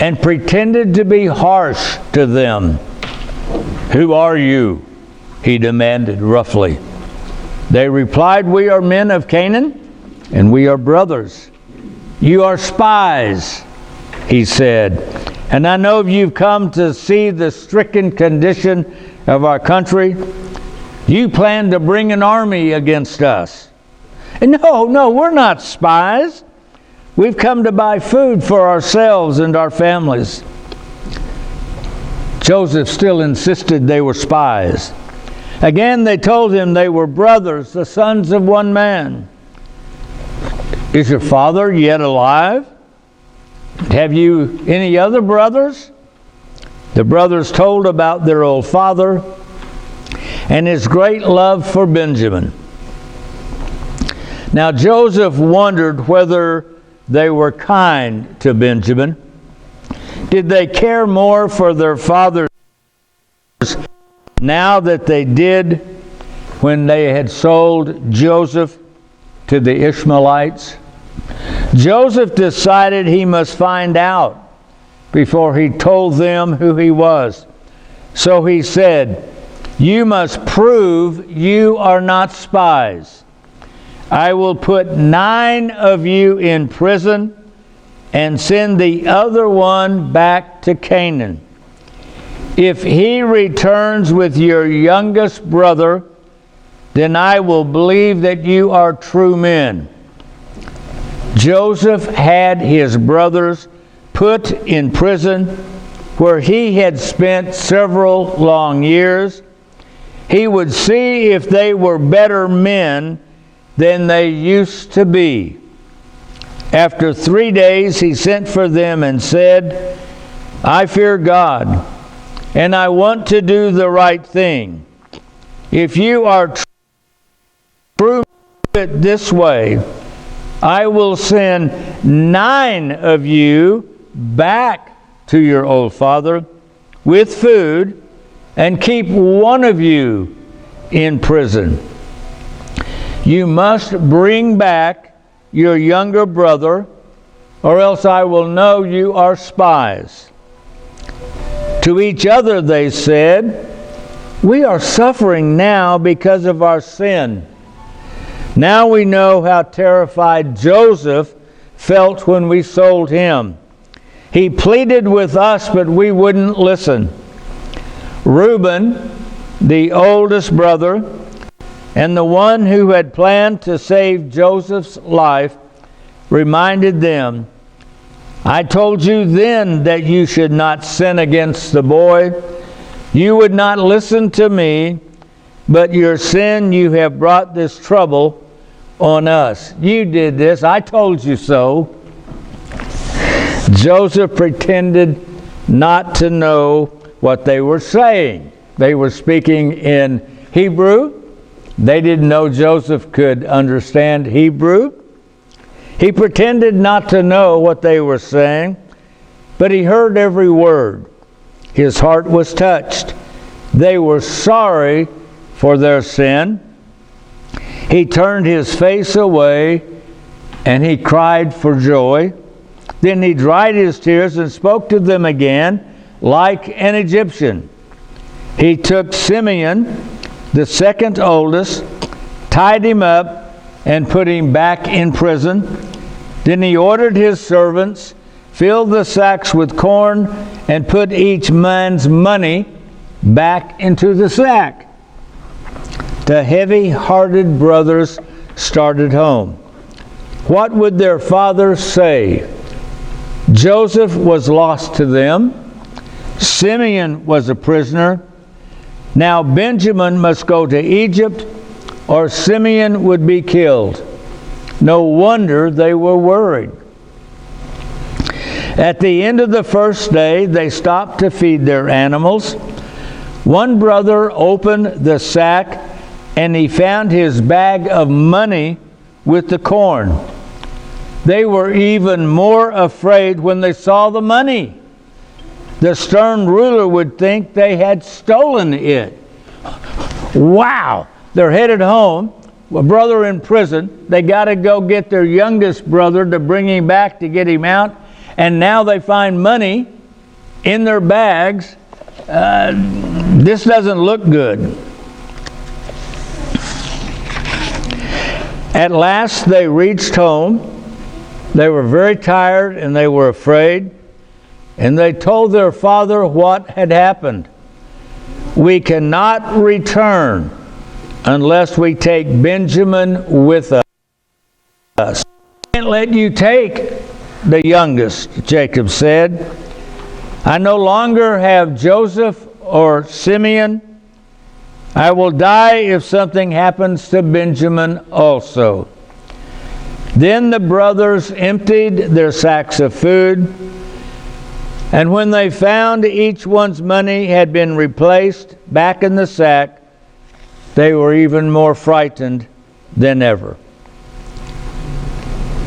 and pretended to be harsh to them. Who are you? He demanded roughly. They replied, we are men of Canaan, and we are brothers. You are spies, he said, and I know you've come to see the stricken condition of our country. You plan to bring an army against us. And no, we're not spies. We've come to buy food for ourselves and our families. Joseph still insisted they were spies. Again, they told him they were brothers, the sons of one man. Is your father yet alive? Have you any other brothers? The brothers told about their old father and his great love for Benjamin. Now Joseph wondered whether they were kind to Benjamin. Did they care more for their father now that they did when they had sold Joseph to the Ishmaelites? Joseph decided he must find out before he told them who he was. So he said, "You must prove you are not spies. I will put 9 of you in prison and send the other one back to Canaan. If he returns with your youngest brother, then I will believe that you are true men." Joseph had his brothers put in prison where he had spent several long years. He would see if they were better men than they used to be. After 3 days he sent for them and said, "I fear God, and I want to do the right thing. If you are true this way, I will send 9 of you back to your old father with food and keep one of you in prison. You must bring back your younger brother, or else I will know you are spies." To each other they said, "We are suffering now because of our sin. Now we know how terrified Joseph felt when we sold him. He pleaded with us, but we wouldn't listen." Reuben, the oldest brother, and the one who had planned to save Joseph's life, reminded them, "I told you then that you should not sin against the boy. You would not listen to me, but your sin, you have brought this trouble on us. You did this. I told you so." Joseph pretended not to know what they were saying. They were speaking in Hebrew. They didn't know Joseph could understand Hebrew. He pretended not to know what they were saying, but he heard every word. His heart was touched. They were sorry for their sin. He turned his face away and he cried for joy. Then he dried his tears and spoke to them again like an Egyptian. He took Simeon, the second oldest, tied him up and put him back in prison. Then he ordered his servants, filled the sacks with corn, and put each man's money back into the sack. The heavy-hearted brothers started home. What would their father say? Joseph was lost to them. Simeon was a prisoner. Now Benjamin must go to Egypt, or Simeon would be killed. No wonder they were worried. At the end of the first day, they stopped to feed their animals. One brother opened the sack, and he found his bag of money with the corn. They were even more afraid when they saw the money. The stern ruler would think they had stolen it. Wow! They're headed home. A brother in prison. They got to go get their youngest brother to bring him back to get him out. And now they find money in their bags. This doesn't look good. At last they reached home. They were very tired and they were afraid. And they told their father what had happened. "We cannot return unless we take Benjamin with us." "I can't let you take the youngest," Jacob said. "I no longer have Joseph or Simeon. I will die if something happens to Benjamin also." Then the brothers emptied their sacks of food, and when they found each one's money had been replaced back in the sack, they were even more frightened than ever.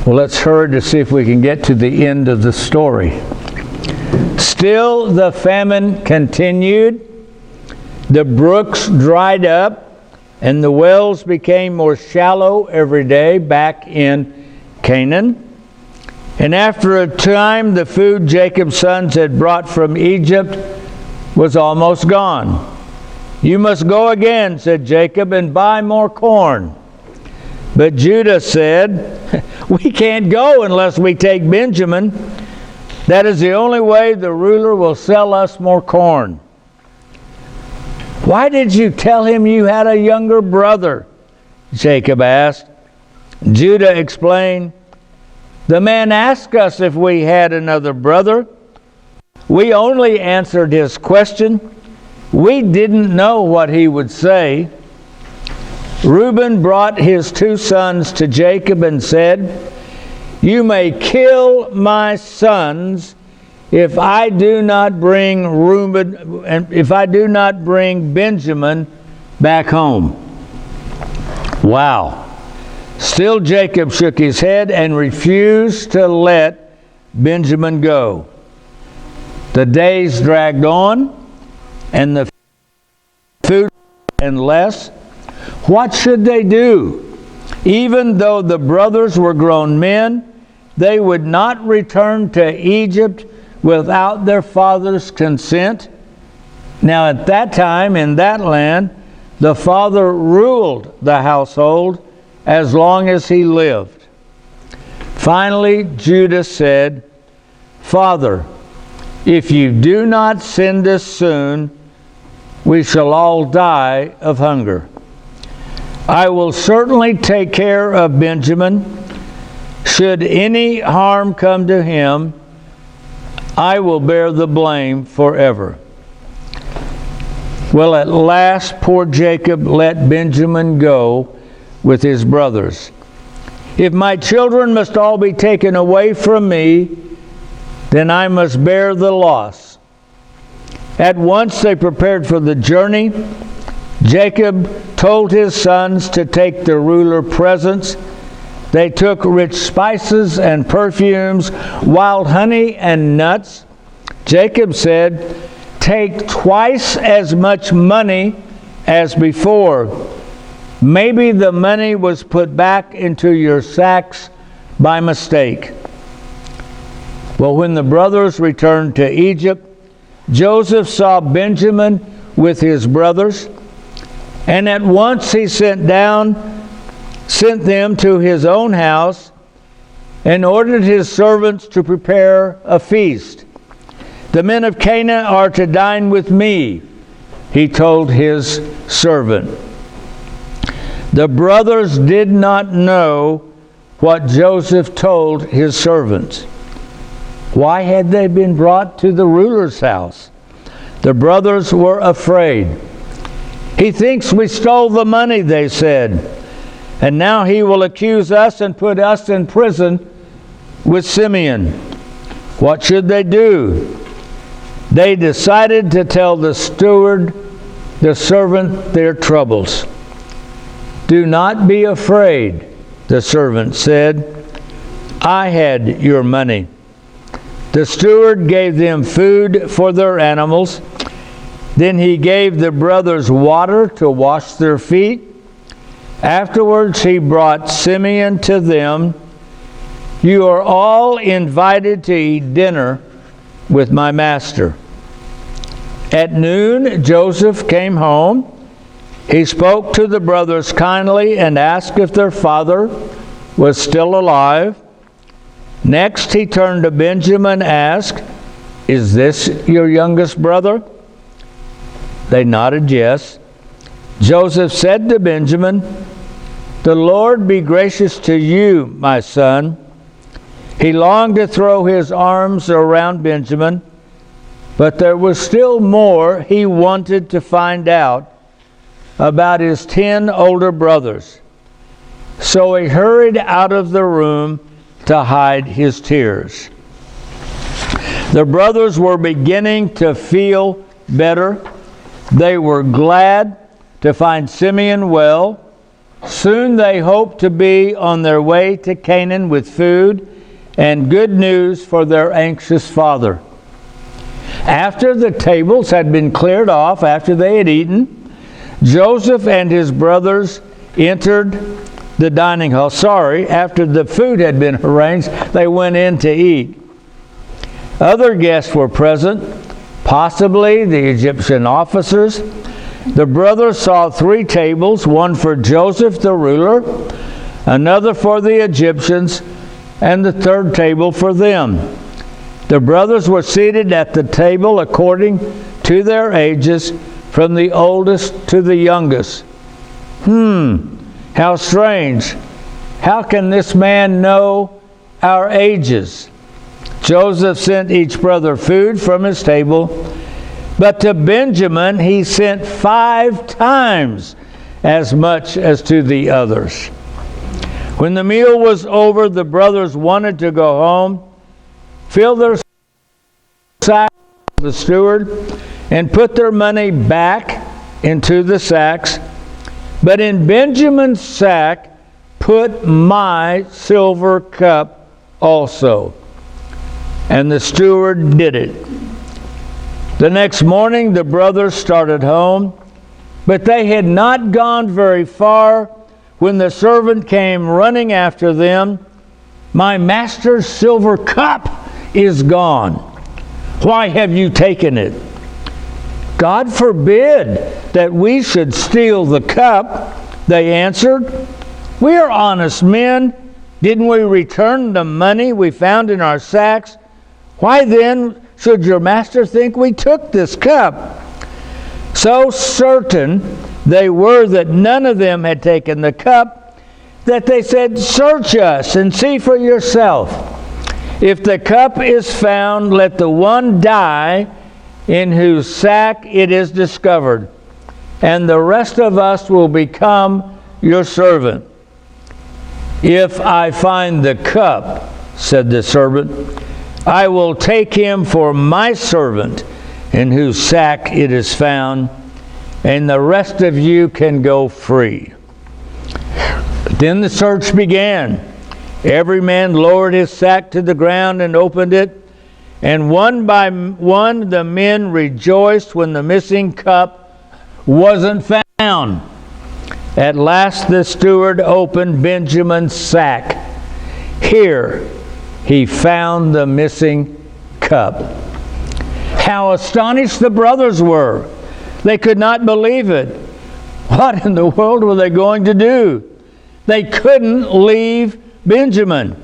Well, let's hurry to see if we can get to the end of the story. Still the famine continued. The brooks dried up, and the wells became more shallow every day back in Canaan. And after a time, the food Jacob's sons had brought from Egypt was almost gone. "You must go again," said Jacob, "and buy more corn." But Judah said, "We can't go unless we take Benjamin. That is the only way the ruler will sell us more corn." "Why did you tell him you had a younger brother?" Jacob asked. Judah explained, "The man asked us if we had another brother. We only answered his question. We didn't know what he would say." Reuben brought his 2 sons to Jacob and said, "You may kill my sons if I do not bring Benjamin back home." Wow. Still Jacob shook his head and refused to let Benjamin go. The days dragged on, and the food and less. What should they do? Even though the brothers were grown men, they would not return to Egypt without their father's consent. Now at that time in that land, the father ruled the household as long as he lived. Finally, Judah said, "Father, if you do not send us soon, we shall all die of hunger. I will certainly take care of Benjamin. Should any harm come to him, I will bear the blame forever." Well, at last poor Jacob let Benjamin go with his brothers. "If my children must all be taken away from me, then I must bear the loss." At once they prepared for the journey. Jacob told his sons to take the ruler presents. They took rich spices and perfumes, wild honey and nuts. Jacob said, "Take twice as much money as before. Maybe the money was put back into your sacks by mistake." Well, when the brothers returned to Egypt, Joseph saw Benjamin with his brothers, and at once he sent them to his own house and ordered his servants to prepare a feast. "The men of Canaan are to dine with me," he told his servant. The brothers did not know what Joseph told his servants. Why had they been brought to the ruler's house? The brothers were afraid. "He thinks we stole the money," they said, "and now he will accuse us and put us in prison with Simeon." What should they do? They decided to tell the servant, their troubles. "Do not be afraid," the servant said. "I had your money." The steward gave them food for their animals. Then he gave the brothers water to wash their feet. Afterwards he brought Simeon to them. "You are all invited to eat dinner with my master." At noon Joseph came home. He spoke to the brothers kindly and asked if their father was still alive. Next he turned to Benjamin and asked, "Is this your youngest brother?" They nodded yes. Joseph said to Benjamin, "The Lord be gracious to you, my son." He longed to throw his arms around Benjamin, but there was still more he wanted to find out about his 10 older brothers. So he hurried out of the room to hide his tears. The brothers were beginning to feel better. They were glad to find Simeon well. Soon they hoped to be on their way to Canaan with food and good news for their anxious father. After the tables had been cleared off, after they had eaten, Joseph and his brothers entered the dining hall. After the food had been arranged, they went in to eat. Other guests were present, possibly the Egyptian officers. The brothers saw 3 tables, one for Joseph the ruler, another for the Egyptians, and the 3rd table for them. The brothers were seated at the table according to their ages, from the oldest to the youngest. How strange. How can this man know our ages? Joseph sent each brother food from his table, but to Benjamin he sent 5 times as much as to the others. When the meal was over, the brothers wanted to go home, fill their sacks with the steward, and put their money back into the sacks. But in Benjamin's sack put my silver cup also. And the steward did it. The next morning the brothers started home, but they had not gone very far when the servant came running after them. My master's silver cup is gone. Why have you taken it? God forbid that we should steal the cup, they answered. We are honest men. Didn't we return the money we found in our sacks? Why then should your master think we took this cup? So certain they were that none of them had taken the cup, that they said, search us and see for yourself. If the cup is found, let the one die in whose sack it is discovered, and the rest of us will become your servant. If I find the cup, said the servant, I will take him for my servant in whose sack it is found, and the rest of you can go free. Then the search began. Every man lowered his sack to the ground and opened it, and one by one the men rejoiced when the missing cup wasn't found. At last the steward opened Benjamin's sack. Here he found the missing cup. How astonished the brothers were! They could not believe it. What in the world were they going to do? They couldn't leave Benjamin.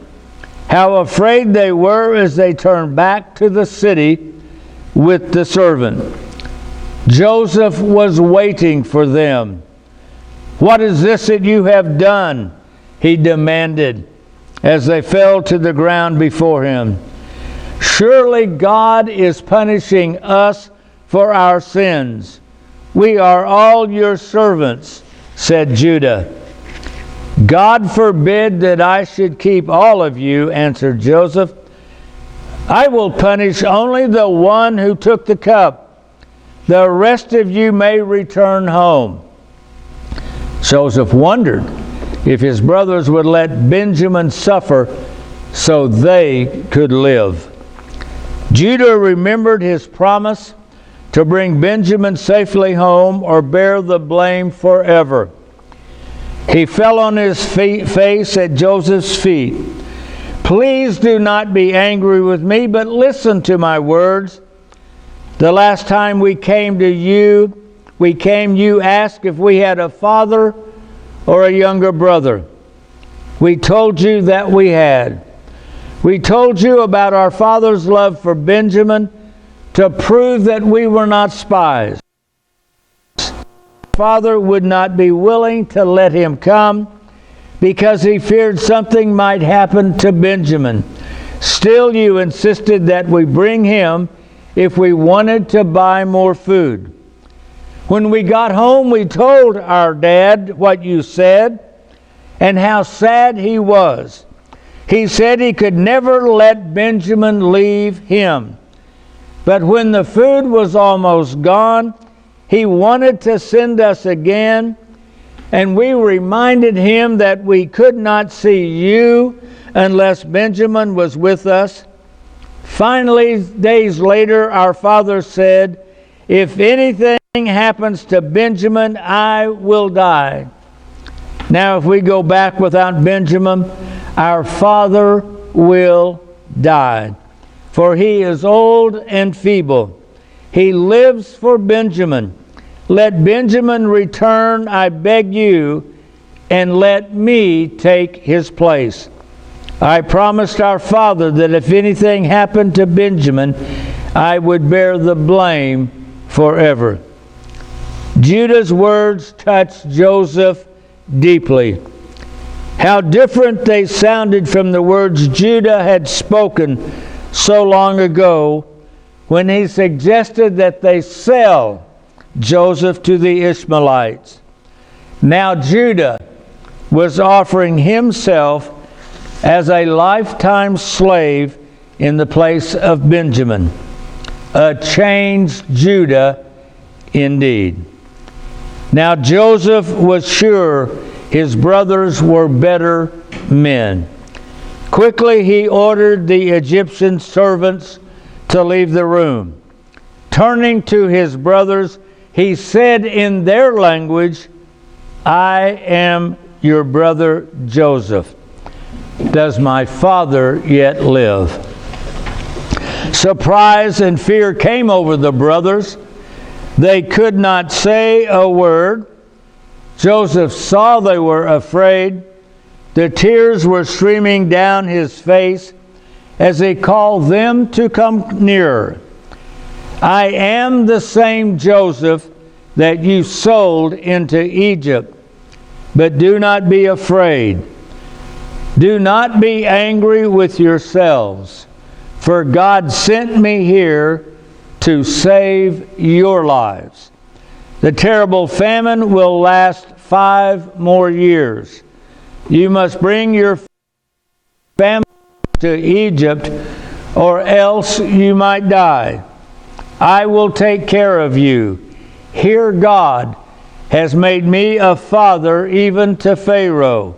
How afraid they were as they turned back to the city with the servant. Joseph was waiting for them. What is this that you have done? He demanded as they fell to the ground before him. Surely God is punishing us for our sins. We are all your servants, said Judah. God forbid that I should keep all of you, answered Joseph. I will punish only the one who took the cup. The rest of you may return home. Joseph wondered if his brothers would let Benjamin suffer so they could live. Judah remembered his promise to bring Benjamin safely home or bear the blame forever. He fell on his face at Joseph's feet. Please do not be angry with me, but listen to my words. The last time we came, you asked if we had a father or a younger brother. We told you that we had. We told you about our father's love for Benjamin to prove that we were not spies. Father would not be willing to let him come because he feared something might happen to Benjamin. Still, you insisted that we bring him if we wanted to buy more food. When we got home, we told our dad what you said and how sad he was. He said he could never let Benjamin leave him. But when the food was almost gone, He wanted to send us again, and we reminded him that we could not see you unless Benjamin was with us. Finally, days later, our father said, "If anything happens to Benjamin, I will die." Now, if we go back without Benjamin, our father will die, for he is old and feeble. He lives for Benjamin. Let Benjamin return, I beg you, and let me take his place. I promised our father that if anything happened to Benjamin, I would bear the blame forever. Judah's words touched Joseph deeply. How different they sounded from the words Judah had spoken so long ago when he suggested that they sell Joseph to the Ishmaelites. Now Judah was offering himself as a lifetime slave in the place of Benjamin. A changed Judah indeed. Now Joseph was sure his brothers were better men. Quickly he ordered the Egyptian servants to leave the room. Turning to his brothers, he said in their language, "I am your brother Joseph. Does my father yet live?" Surprise and fear came over the brothers. They could not say a word. Joseph saw they were afraid. The tears were streaming down his face as he called them to come nearer. "I am the same Joseph that you sold into Egypt. But do not be afraid. Do not be angry with yourselves, for God sent me here to save your lives. The terrible famine will last 5 more years. You must bring your family to Egypt, or else you might die. I will take care of you. Here God has made me a father even to Pharaoh.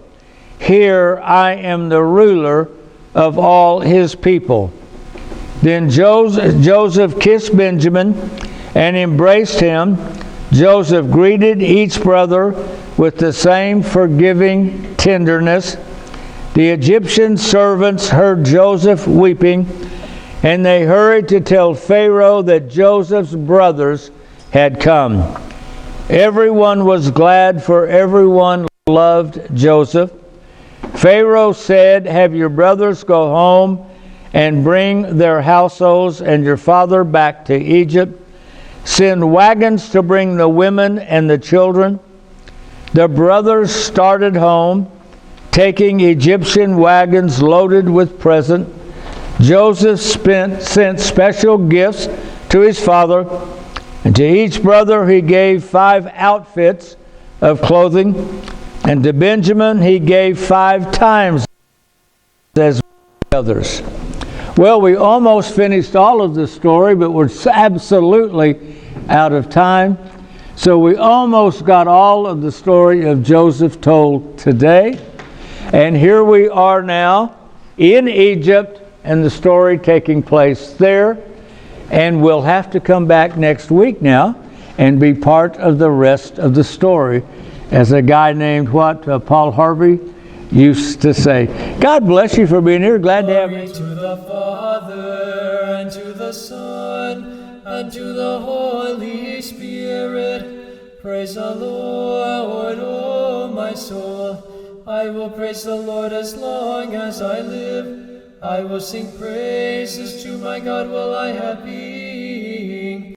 Here I am the ruler of all his people." Then Joseph kissed Benjamin and embraced him. Joseph greeted each brother with the same forgiving tenderness. The Egyptian servants heard Joseph weeping, and they hurried to tell Pharaoh that Joseph's brothers had come. Everyone was glad, for everyone loved Joseph. Pharaoh said, "Have your brothers go home and bring their households and your father back to Egypt. Send wagons to bring the women and the children." The brothers started home, taking Egyptian wagons loaded with presents. Joseph sent special gifts to his father, and to each brother he gave 5 outfits of clothing, and to Benjamin he gave 5 times as others. Well, we almost finished all of the story, but we're absolutely out of time. So we almost got all of the story of Joseph told today. And here we are now in Egypt, and the story taking place there. And we'll have to come back next week now and be part of the rest of the story. As a guy named Paul Harvey used to say. God bless you for being here. Glad to have you. Glory to the Father, and to the Son, and to the Holy Spirit. Praise the Lord, O my soul. I will praise the Lord as long as I live. I will sing praises to my God while I have peace.